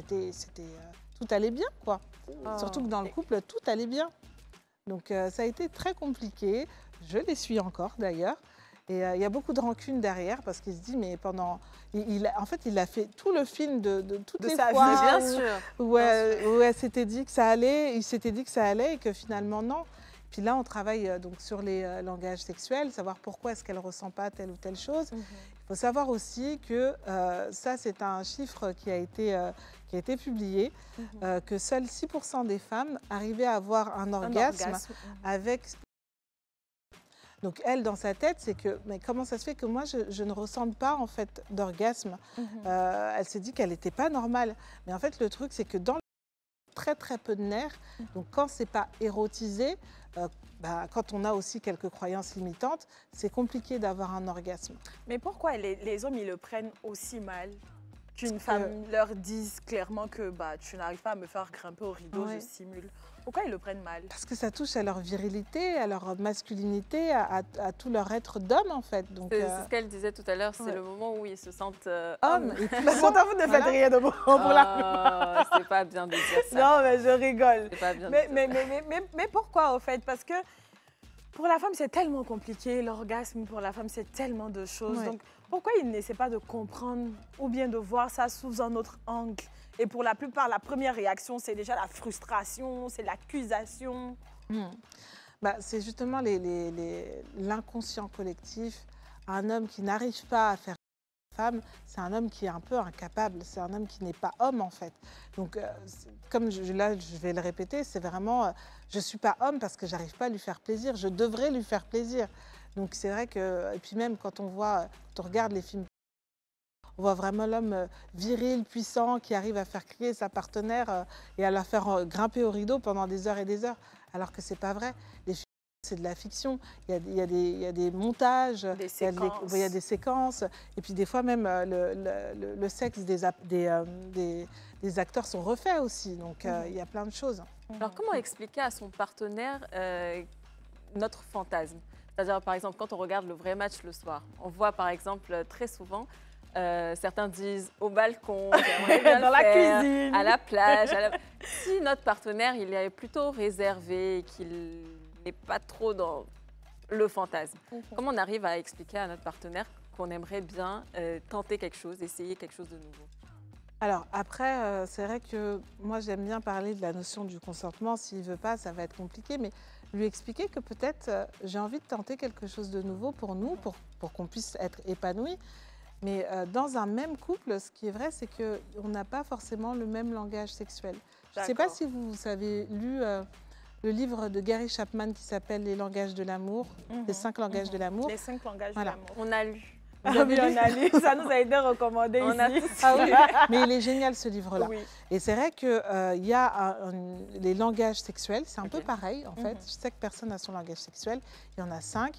tout allait bien, quoi. Surtout que dans le couple, tout allait bien. Donc ça a été très compliqué. Je les suis encore d'ailleurs. Et il y a beaucoup de rancune derrière parce qu'il se dit, mais pendant... En fait, il a fait tout le film de toutes les fois bien sûr. Où elle s'était dit que ça allait, il s'était dit que ça allait et que finalement, non. Puis là, on travaille donc sur les langages sexuels, savoir pourquoi est-ce qu'elle ne ressent pas telle ou telle chose. Il faut savoir aussi que ça, c'est un chiffre qui a été publié, que seuls 6% des femmes arrivaient à avoir un orgasme avec... Donc elle, dans sa tête, c'est que, mais comment ça se fait que moi, je ne ressente pas en fait d'orgasme? Elle s'est dit qu'elle n'était pas normale. Mais en fait, le truc, c'est que dans très peu de nerfs, donc quand c'est pas érotisé, quand on a aussi quelques croyances limitantes, c'est compliqué d'avoir un orgasme. Mais pourquoi les hommes, ils le prennent aussi mal? Qu'une femme leur dise clairement que tu n'arrives pas à me faire grimper au rideau, je simule. Pourquoi ils le prennent mal? Parce que ça touche à leur virilité, à leur masculinité, à tout leur être d'homme en fait. C'est ce qu'elle disait tout à l'heure, c'est le moment où ils se sentent hommes. Pourtant, vous ne faites rien de bon pour la... C'est pas bien de dire ça. Non, mais je rigole. C'est pas bien mais pourquoi au fait? Parce que Pour la femme, c'est tellement compliqué. L'orgasme, pour la femme, c'est tellement de choses. Ouais. Donc, pourquoi il n'essaie pas de comprendre ou bien de voir ça sous un autre angle? Et pour la plupart, la première réaction, c'est déjà la frustration, c'est l'accusation. Bah, c'est justement l'inconscient collectif. Un homme qui n'arrive pas à faire femme, c'est un homme qui est un peu incapable, c'est un homme qui n'est pas homme en fait. Donc comme là je vais le répéter, c'est vraiment je ne suis pas homme parce que j'arrive pas à lui faire plaisir, je devrais lui faire plaisir. Donc c'est vrai que, et puis même quand on regarde les films, on voit vraiment l'homme viril, puissant, qui arrive à faire crier sa partenaire et à la faire grimper au rideau pendant des heures et des heures, alors que c'est pas vrai. Les films, c'est de la fiction, il y a des montages, il y a des séquences, et puis des fois même le sexe des acteurs sont refaits aussi, donc il y a plein de choses. Alors comment expliquer à son partenaire notre fantasme? C'est-à-dire par exemple quand on regarde le vrai match le soir, on voit par exemple très souvent certains disent au balcon, dans la cuisine, à la plage. Si notre partenaire il est plutôt réservé et qu'il n'est pas trop dans le fantasme, comment on arrive à expliquer à notre partenaire qu'on aimerait bien tenter quelque chose, essayer quelque chose de nouveau? Alors après, c'est vrai que moi j'aime bien parler de la notion du consentement. S'il ne veut pas, ça va être compliqué, mais lui expliquer que peut-être j'ai envie de tenter quelque chose de nouveau pour nous, pour qu'on puisse être épanouis. Mais dans un même couple, ce qui est vrai, c'est qu'on n'a pas forcément le même langage sexuel. Je ne sais pas si vous avez lu le livre de Gary Chapman qui s'appelle « Les langages de l'amour », les 5 langages de l'amour. Les 5 langages de l'amour. On a lu. Vous avez lu? On a lu, ça nous a été recommandé ici. Ah oui, mais il est génial ce livre-là. Oui. Et c'est vrai qu'il y a les langages sexuels, c'est un peu pareil en fait. Chaque personne a son langage sexuel, il y en a 5.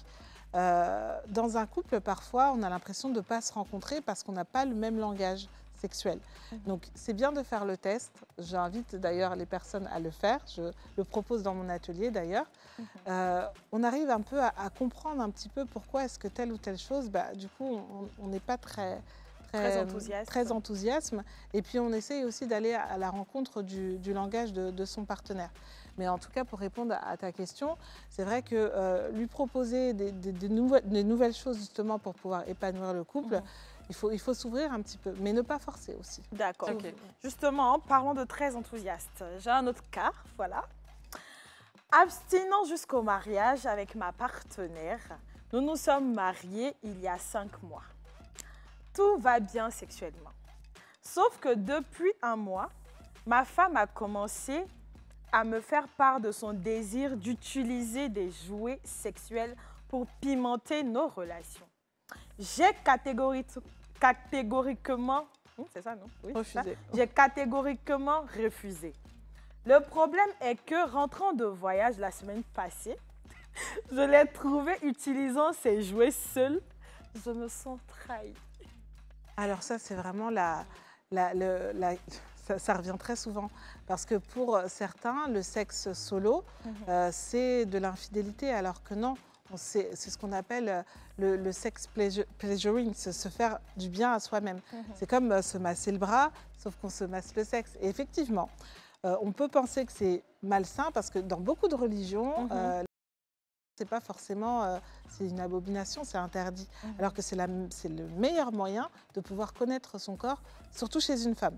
Dans un couple, parfois, on a l'impression de ne pas se rencontrer parce qu'on n'a pas le même langage sexuel. Donc, c'est bien de faire le test. J'invite d'ailleurs les personnes à le faire. Je le propose dans mon atelier d'ailleurs. On arrive un peu à comprendre un petit peu pourquoi est-ce que telle ou telle chose, du coup, on n'est pas très enthousiaste. Et puis, on essaye aussi d'aller à la rencontre du langage de son partenaire. Mais en tout cas, pour répondre à ta question, c'est vrai que lui proposer des nouvelles choses justement pour pouvoir épanouir le couple, il faut s'ouvrir un petit peu, mais ne pas forcer aussi. D'accord. Justement, parlons de très enthousiaste. J'ai un autre cas, voilà. Abstinent jusqu'au mariage avec ma partenaire. Nous nous sommes mariés il y a 5 mois. Tout va bien sexuellement. Sauf que depuis 1 mois, ma femme a commencé à me faire part de son désir d'utiliser des jouets sexuels pour pimenter nos relations. J'ai catégoriquement, c'est ça, non? Oui, refusé. J'ai catégoriquement refusé. Le problème est que, rentrant de voyage la semaine passée, je l'ai trouvé utilisant ses jouets seul. Je me sens trahie. Alors ça, c'est vraiment ça revient très souvent parce que pour certains, le sexe solo, c'est de l'infidélité, alors que non, c'est ce qu'on appelle le sex pleasuring, se faire du bien à soi-même. C'est comme se masser le bras, sauf qu'on se masse le sexe. Et effectivement, on peut penser que c'est malsain parce que dans beaucoup de religions, c'est pas forcément, c'est une abomination, c'est interdit. Alors que c'est le meilleur moyen de pouvoir connaître son corps, surtout chez une femme.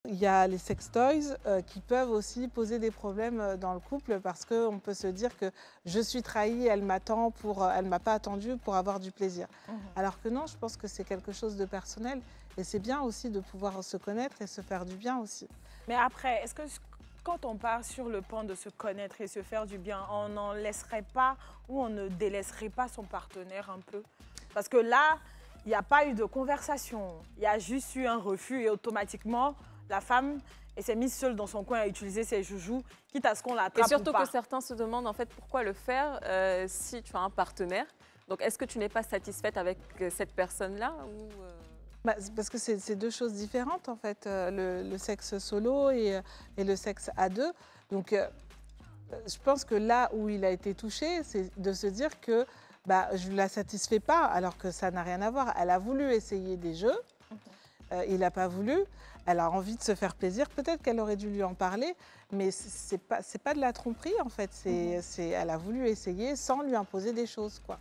Il y a les sex toys qui peuvent aussi poser des problèmes dans le couple parce qu'on peut se dire que je suis trahie, elle m'attend elle ne m'a pas attendu pour avoir du plaisir. Alors que non, je pense que c'est quelque chose de personnel et c'est bien aussi de pouvoir se connaître et se faire du bien aussi. Mais après, est-ce que quand on part sur le point de se connaître et se faire du bien, on n'en laisserait pas ou on ne délaisserait pas son partenaire un peu? Parce que là, il n'y a pas eu de conversation, il y a juste eu un refus et automatiquement, la femme s'est mise seule dans son coin à utiliser ses joujoux, quitte à ce qu'on l'attrape ou pas. Et surtout que certains se demandent en fait pourquoi le faire si tu as un partenaire. Donc est-ce que tu n'es pas satisfaite avec cette personne-là ou parce que c'est 2 choses différentes en fait, le sexe solo et le sexe à 2. Donc je pense que là où il a été touché, c'est de se dire que je ne la satisfais pas alors que ça n'a rien à voir. Elle a voulu essayer des jeux, il n'a pas voulu. elle a envie de se faire plaisir. Peut-être qu'elle aurait dû lui en parler, mais c'est pas de la tromperie en fait. Elle a voulu essayer sans lui imposer des choses, quoi.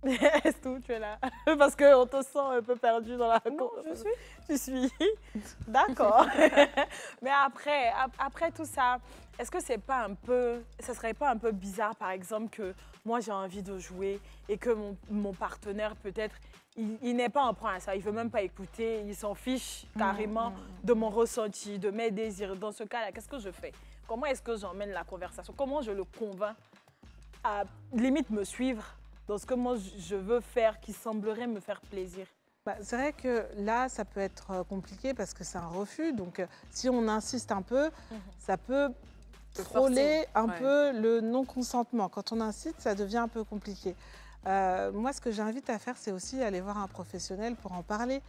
Est-ce que tu es là? Parce qu'on te sent un peu perdu dans la... Non, je suis. Tu suis? D'accord. Mais après tout ça, est-ce que c'est pas un peu... Ça serait pas un peu bizarre, par exemple, que moi j'ai envie de jouer et que mon partenaire, peut-être, il n'est pas en point à ça, il veut même pas écouter, il s'en fiche carrément de mon ressenti, de mes désirs. Dans ce cas-là, qu'est-ce que je fais? Comment est-ce que j'emmène la conversation? Comment je le convainc à limite me suivre dans ce que moi je veux faire, qui semblerait me faire plaisir? C'est vrai que là, ça peut être compliqué parce que c'est un refus. Donc, si on insiste un peu, ça peut frôler un peu le non-consentement. Quand on insiste, ça devient un peu compliqué. Moi, ce que j'invite à faire, c'est aussi aller voir un professionnel pour en parler,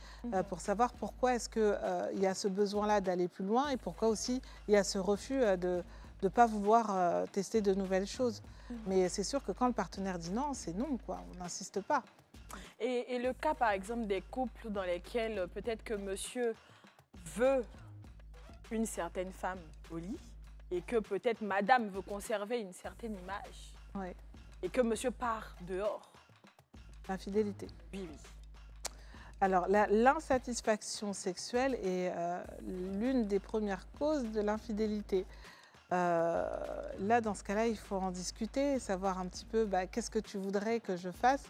pour savoir pourquoi est-ce qu'il y a ce besoin-là d'aller plus loin et pourquoi aussi il y a ce refus de ne pas vouloir tester de nouvelles choses. Mais c'est sûr que quand le partenaire dit non, c'est non, quoi. On n'insiste pas. Et le cas, par exemple, des couples dans lesquels peut-être que monsieur veut une certaine femme au lit et que peut-être madame veut conserver une certaine image et que monsieur part dehors. L'infidélité. Oui. Alors, l'insatisfaction sexuelle est l'une des premières causes de l'infidélité. Là, dans ce cas-là, il faut en discuter, savoir un petit peu qu'est-ce que tu voudrais que je fasse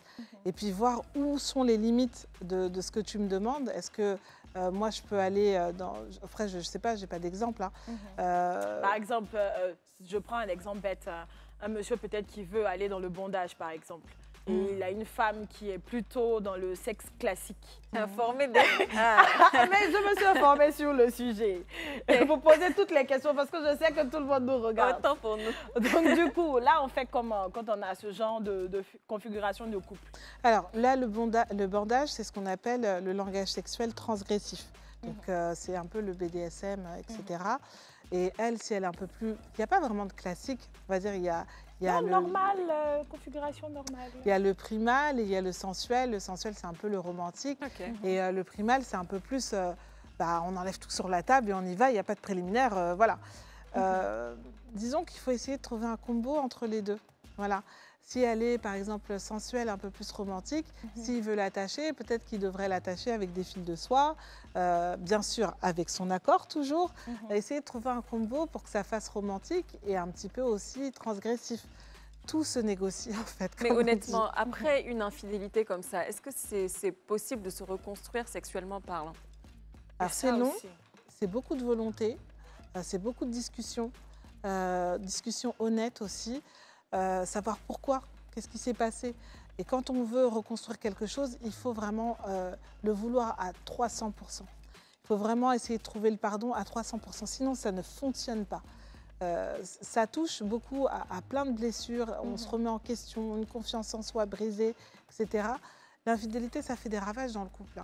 et puis voir où sont les limites de ce que tu me demandes. Est-ce que moi, je peux aller dans... Après, je ne sais pas, je n'ai pas d'exemple. Par exemple, je prends un exemple bête. Un monsieur peut-être qui veut aller dans le bondage, par exemple. Et il a une femme qui est plutôt dans le sexe classique. Informée de... Mais je me suis informée sur le sujet. Vous posez toutes les questions parce que je sais que tout le monde nous regarde. Autant pour nous. Donc du coup, là, on fait comment quand on a ce genre de configuration de couple? Alors là, le bandage, c'est ce qu'on appelle le langage sexuel transgressif. Donc c'est un peu le BDSM, etc. Et elle, si elle est un peu plus... Il n'y a pas vraiment de classique. On va dire, il y a configuration normale. Il y a le primal et il y a le sensuel. Le sensuel, c'est un peu le romantique. Et le primal, c'est un peu plus... on enlève tout sur la table et on y va, il n'y a pas de préliminaire. Voilà. Disons qu'il faut essayer de trouver un combo entre les deux. Voilà. Si elle est, par exemple, sensuelle, un peu plus romantique, s'il veut l'attacher, peut-être qu'il devrait l'attacher avec des fils de soie, bien sûr, avec son accord toujours. Essayer de trouver un combo pour que ça fasse romantique et un petit peu aussi transgressif. Tout se négocie, en fait. Mais honnêtement, après une infidélité comme ça, est-ce que c'est possible de se reconstruire sexuellement parlant? Alors, c'est long, c'est beaucoup de volonté, c'est beaucoup de discussions honnêtes aussi. Savoir pourquoi, qu'est-ce qui s'est passé. Et quand on veut reconstruire quelque chose, il faut vraiment le vouloir à 300%. Il faut vraiment essayer de trouver le pardon à 300%, sinon ça ne fonctionne pas. Ça touche beaucoup à plein de blessures, on se remet en question, une confiance en soi brisée, etc. L'infidélité, ça fait des ravages dans le couple.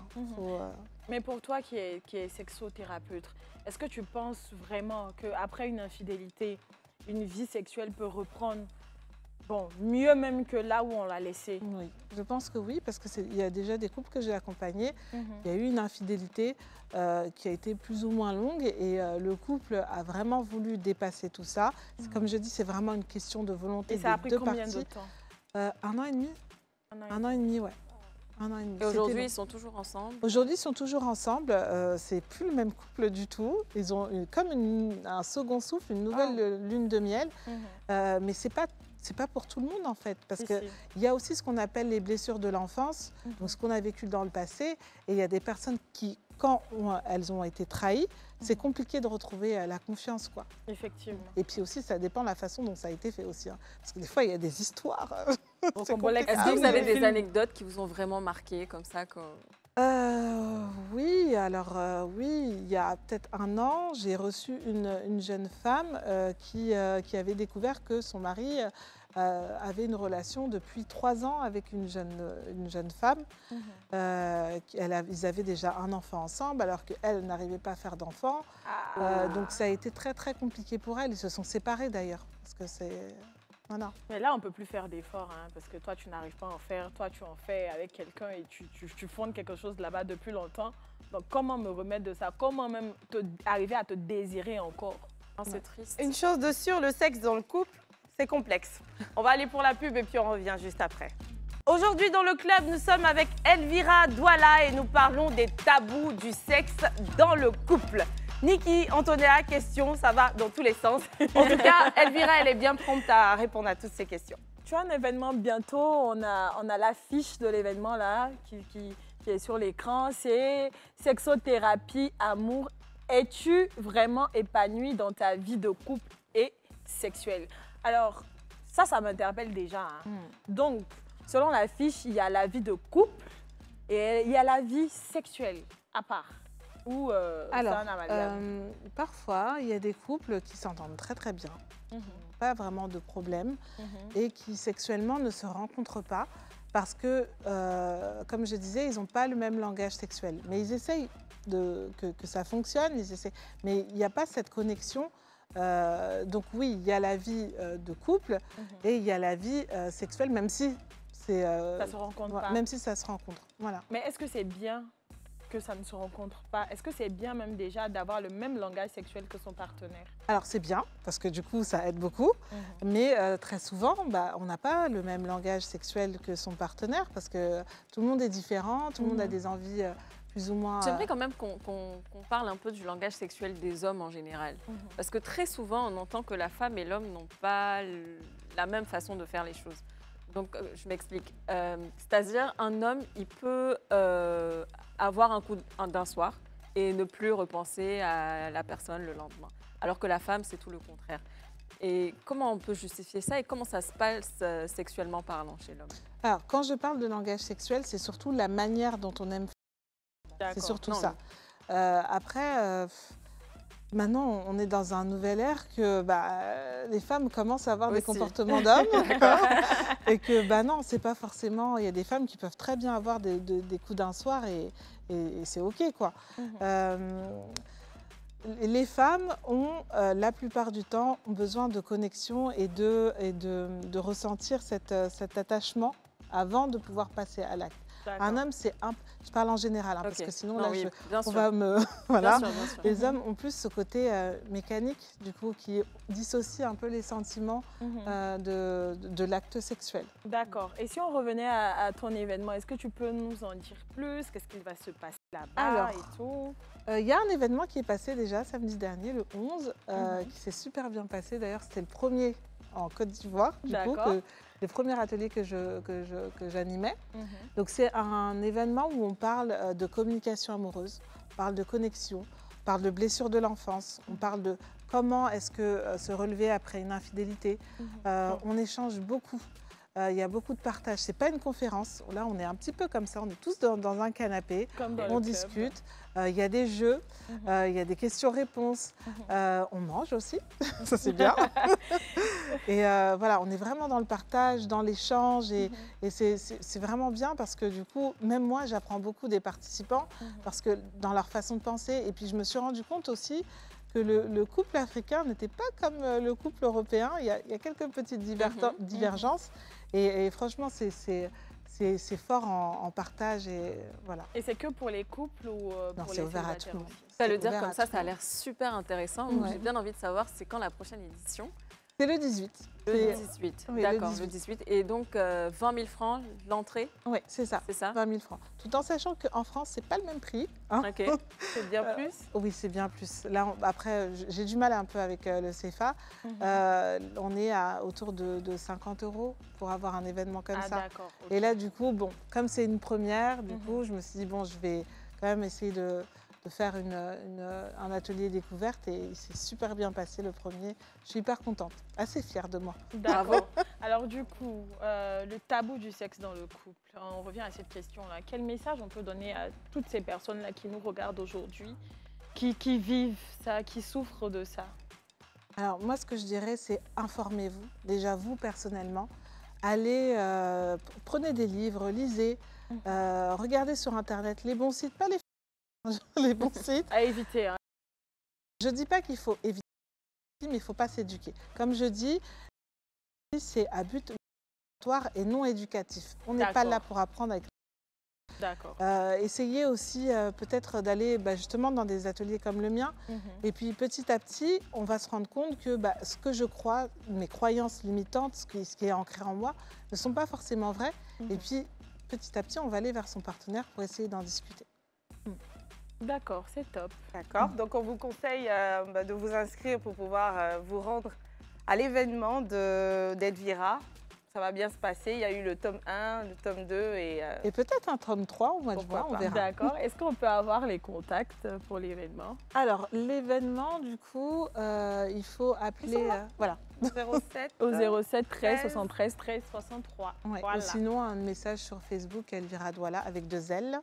Mais pour toi qui es sexothérapeute, est-ce que tu penses vraiment qu'après une infidélité, une vie sexuelle peut reprendre mieux même que là où on l'a laissé? Oui, je pense que oui, parce qu'il y a déjà des couples que j'ai accompagnés. Il y a eu une infidélité qui a été plus ou moins longue et le couple a vraiment voulu dépasser tout ça. Comme je dis, c'est vraiment une question de volonté des deux parties. Et ça a pris combien de temps? 1 an et demi. Un an et demi, ouais. 1 an et demi. Et aujourd'hui, ils sont toujours ensemble? Aujourd'hui, ils sont toujours ensemble. C'est plus le même couple du tout. Ils ont comme un second souffle, une nouvelle lune de miel. Mais c'est pas pour tout le monde en fait, parce qu'il y a aussi ce qu'on appelle les blessures de l'enfance, donc ce qu'on a vécu dans le passé, et il y a des personnes qui, quand elles ont été trahies, c'est compliqué de retrouver la confiance, quoi. Effectivement. Et puis aussi, ça dépend de la façon dont ça a été fait aussi, parce que des fois, il y a des histoires. Est-ce que vous avez des anecdotes qui vous ont vraiment marqué comme ça Oui, alors oui, il y a peut-être 1 an, j'ai reçu une jeune femme qui avait découvert que son mari avait une relation depuis 3 ans avec une jeune femme. Ils avaient déjà un enfant ensemble alors qu'elle n'arrivait pas à faire d'enfant. Donc ça a été très très compliqué pour elle. Ils se sont séparés d'ailleurs parce que c'est... Voilà. Mais là, on ne peut plus faire d'efforts, parce que toi, tu n'arrives pas à en faire. Toi, tu en fais avec quelqu'un et tu fondes quelque chose là-bas depuis longtemps. Donc, comment me remettre de ça? Comment même arriver à te désirer encore? C'est triste. Une chose de sûre, le sexe dans le couple, c'est complexe. On va aller pour la pub et puis on revient juste après. Aujourd'hui, dans le club, nous sommes avec Elvira Douala et nous parlons des tabous du sexe dans le couple. Niki, Antonella, question, ça va dans tous les sens. En tout cas, Elvira, elle est bien prompte à répondre à toutes ces questions. Tu as un événement bientôt, on a l'affiche de l'événement là qui est sur l'écran, c'est sexothérapie, amour. Es-tu vraiment épanouie dans ta vie de couple et sexuelle? Alors, ça m'interpelle déjà. Hein. Donc, selon l'affiche, il y a la vie de couple et il y a la vie sexuelle à part. Ou alors, parfois, il y a des couples qui s'entendent très très bien, pas vraiment de problème, et qui sexuellement ne se rencontrent pas parce que, comme je disais, ils n'ont pas le même langage sexuel. Mais ils essayent que ça fonctionne, mais il n'y a pas cette connexion. Donc oui, il y a la vie de couple et il y a la vie sexuelle, même si ça se rencontre pas. Même si ça se rencontre. Voilà. Mais est-ce que c'est bien que ça ne se rencontre pas? Est-ce que c'est bien même déjà d'avoir le même langage sexuel que son partenaire? Alors c'est bien, parce que du coup ça aide beaucoup, mais très souvent on n'a pas le même langage sexuel que son partenaire, parce que tout le monde est différent, tout le monde a des envies plus ou moins... J'aimerais quand même qu'on parle un peu du langage sexuel des hommes en général, parce que très souvent on entend que la femme et l'homme n'ont pas la même façon de faire les choses. Donc je m'explique, c'est-à-dire un homme il peut avoir un coup d'un soir et ne plus repenser à la personne le lendemain. Alors que la femme, c'est tout le contraire. Et comment on peut justifier ça et comment ça se passe sexuellement parlant chez l'homme? Alors, quand je parle de langage sexuel, c'est surtout la manière dont on aime. C'est surtout ça. Après, maintenant, on est dans un nouvel ère que les femmes commencent à avoir des comportements d'hommes. Et que non, c'est pas forcément... Il y a des femmes qui peuvent très bien avoir des coups d'un soir et c'est OK, quoi. Les femmes ont, la plupart du temps, besoin de connexion et de ressentir cet attachement avant de pouvoir passer à l'acte. Un homme, c'est un... Je parle en général, parce que sinon, là, on va me... Voilà. Bien sûr. Les hommes ont plus ce côté mécanique, du coup, qui dissocie un peu les sentiments de l'acte sexuel. D'accord. Et si on revenait à ton événement, est-ce que tu peux nous en dire plus? Qu'est-ce qu'il va se passer là-bas et tout? Il y a un événement qui est passé déjà samedi dernier, le 11, qui s'est super bien passé. D'ailleurs, c'était le premier en Côte d'Ivoire, du coup, le premier atelier que j'animais. Donc c'est un événement où on parle de communication amoureuse, on parle de connexion, on parle de blessures de l'enfance, on parle de comment est-ce que se relever après une infidélité. On échange beaucoup. Il y a beaucoup de partage. Ce n'est pas une conférence. Là, on est un petit peu comme ça. On est tous dans un canapé. On discute. Il y a des jeux. Il y a des questions-réponses. On mange aussi. Ça, c'est bien. Et voilà, on est vraiment dans le partage, dans l'échange. Et c'est vraiment bien parce que du coup, même moi, j'apprends beaucoup des participants parce que dans leur façon de penser. Et puis, je me suis rendu compte aussi que le couple africain n'était pas comme le couple européen. Il y a quelques petites divergences. Et franchement, c'est fort en partage. Et, voilà. Et c'est que pour les couples ou non, pour c'est les ouvert à tout le monde. Ça le dire comme ça a l'air super intéressant. J'ai bien envie de savoir c'est quand la prochaine édition. C'est le 18. Le 18, oui, d'accord, le 18. Et donc, 20 000 francs l'entrée? Oui, c'est ça. C'est ça 20 000 francs. Tout en sachant qu'en France, ce n'est pas le même prix. Hein. OK. C'est bien plus? Oui, c'est bien plus. Là, après, j'ai du mal un peu avec le CFA. On est autour de 50 € pour avoir un événement comme ça. D'accord. Okay. Et là, du coup, bon, comme c'est une première, du coup, je me suis dit, bon, je vais quand même essayer de faire un atelier découverte et il s'est super bien passé le premier. Je suis hyper contente, assez fière de moi. D'accord. Alors du coup, le tabou du sexe dans le couple, on revient à cette question-là. Quel message on peut donner à toutes ces personnes-là qui nous regardent aujourd'hui, qui vivent ça, qui souffrent de ça? Alors moi, ce que je dirais, c'est informez-vous, déjà vous personnellement. Allez, prenez des livres, lisez, regardez sur Internet les bons sites, pas les bons sites. À éviter. Hein. Je ne dis pas qu'il faut éviter, mais il ne faut pas s'éduquer. Comme je dis, c'est à but et non éducatif. On n'est pas là pour apprendre avec... D'accord. Essayez aussi peut-être d'aller justement dans des ateliers comme le mien. Et puis petit à petit, on va se rendre compte que ce que je crois, mes croyances limitantes, ce qui est ancré en moi, ne sont pas forcément vraies. Et puis petit à petit, on va aller vers son partenaire pour essayer d'en discuter. D'accord, c'est top. D'accord. Donc, on vous conseille de vous inscrire pour pouvoir vous rendre à l'événement d'Elvira. Ça va bien se passer. Il y a eu le tome 1, le tome 2 et peut-être un tome 3 au mois de juin, on verra. D'accord. Est-ce qu'on peut avoir les contacts pour l'événement? Alors, l'événement, du coup, il faut appeler... voilà. 07 au 07 13 73 13 63. Ouais. Voilà. Ou sinon, un message sur Facebook, Elvira Douala, avec 2 L.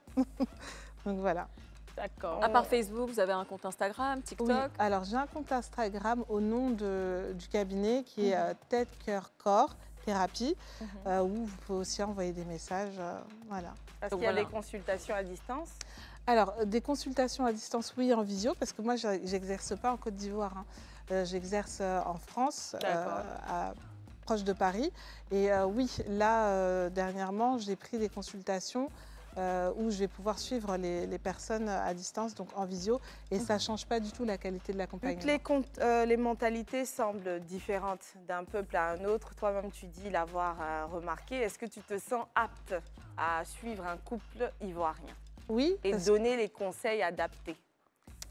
Donc voilà. D'accord. À part Facebook, vous avez un compte Instagram, TikTok? Oui. Alors, j'ai un compte Instagram au nom du cabinet qui est Tête, Cœur, Corps Thérapie, où vous pouvez aussi envoyer des messages. Voilà. Parce qu'il y a des consultations à distance? Alors, des consultations à distance, oui, en visio, parce que moi, je n'exerce pas en Côte d'Ivoire. J'exerce en France, proche de Paris. Et oui, là, dernièrement, j'ai pris des consultations où je vais pouvoir suivre les personnes à distance, donc en visio, et ça ne change pas du tout la qualité de l'accompagnement. Vu que les mentalités semblent différentes d'un peuple à un autre, toi-même tu dis l'avoir remarqué, est-ce que tu te sens apte à suivre un couple ivoirien? Oui. Et donner les conseils adaptés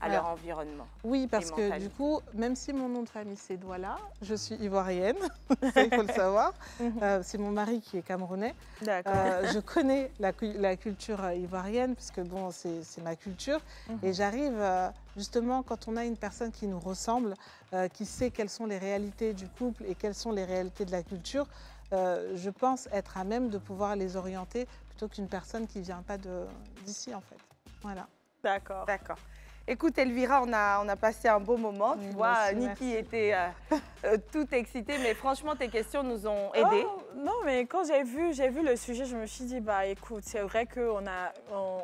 à leur environnement? Oui, parce que du coup, même si mon nom de famille c'est Douala, je suis ivoirienne, il faut le savoir. C'est mon mari qui est camerounais. Je connais la culture ivoirienne, puisque bon, c'est ma culture. Et j'arrive, justement, quand on a une personne qui nous ressemble, qui sait quelles sont les réalités du couple et quelles sont les réalités de la culture, je pense être à même de pouvoir les orienter plutôt qu'une personne qui ne vient pas d'ici, en fait. Voilà. D'accord. D'accord. Écoute, Elvira, on a passé un beau moment. Tu vois, Niki était toute excitée, mais franchement, tes questions nous ont aidés. Oh, non, mais quand j'ai vu le sujet, je me suis dit, écoute, c'est vrai qu'on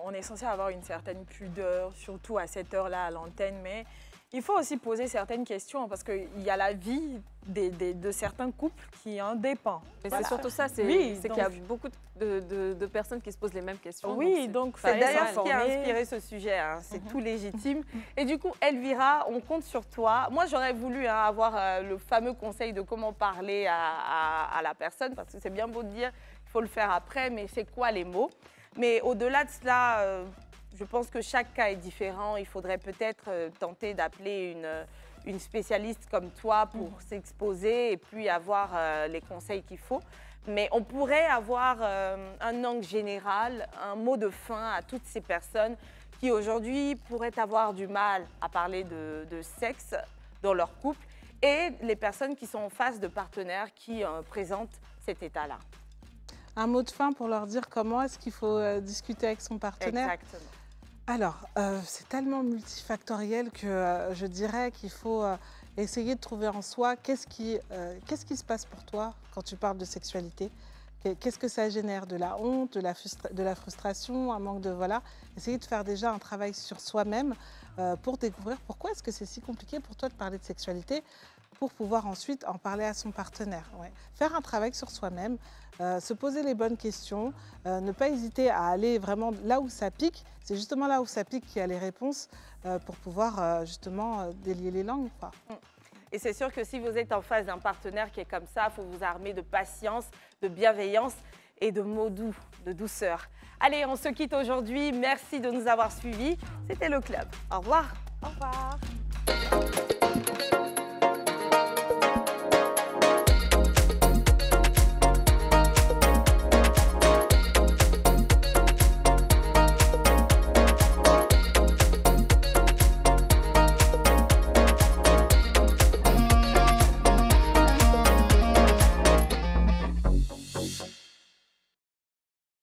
on est censé avoir une certaine pudeur, surtout à cette heure-là à l'antenne, mais il faut aussi poser certaines questions parce qu'il y a la vie de certains couples qui en dépend. Mais c'est surtout ça, c'est qu'il y a beaucoup de personnes qui se posent les mêmes questions. Oui, donc c'est d'ailleurs ce qui a inspiré ce sujet, hein. C'est tout légitime. Et du coup, Elvira, on compte sur toi. Moi, j'aurais voulu avoir le fameux conseil de comment parler à la personne, parce que c'est bien beau de dire qu'il faut le faire après, mais c'est quoi les mots? Mais au-delà de cela, je pense que chaque cas est différent. Il faudrait peut-être tenter d'appeler une spécialiste comme toi pour s'exposer et puis avoir les conseils qu'il faut. Mais on pourrait avoir un angle général, un mot de fin à toutes ces personnes qui aujourd'hui pourraient avoir du mal à parler de sexe dans leur couple et les personnes qui sont en face de partenaires qui présentent cet état-là. Un mot de fin pour leur dire comment est-ce qu'il faut discuter avec son partenaire. Exactement. Alors, c'est tellement multifactoriel que je dirais qu'il faut essayer de trouver en soi qu'est-ce qui se passe pour toi quand tu parles de sexualité. Qu'est-ce que ça génère? De la honte, de la frustration, un manque de... Voilà. Essayer de faire déjà un travail sur soi-même pour découvrir pourquoi est-ce que c'est si compliqué pour toi de parler de sexualité, pour pouvoir ensuite en parler à son partenaire. Ouais. Faire un travail sur soi-même, se poser les bonnes questions, ne pas hésiter à aller vraiment là où ça pique. C'est justement là où ça pique qu'il y a les réponses pour pouvoir justement délier les langues, quoi. Et c'est sûr que si vous êtes en face d'un partenaire qui est comme ça, il faut vous armer de patience, de bienveillance et de mots doux, de douceur. Allez, on se quitte aujourd'hui. Merci de nous avoir suivis. C'était le club. Au revoir. Au revoir.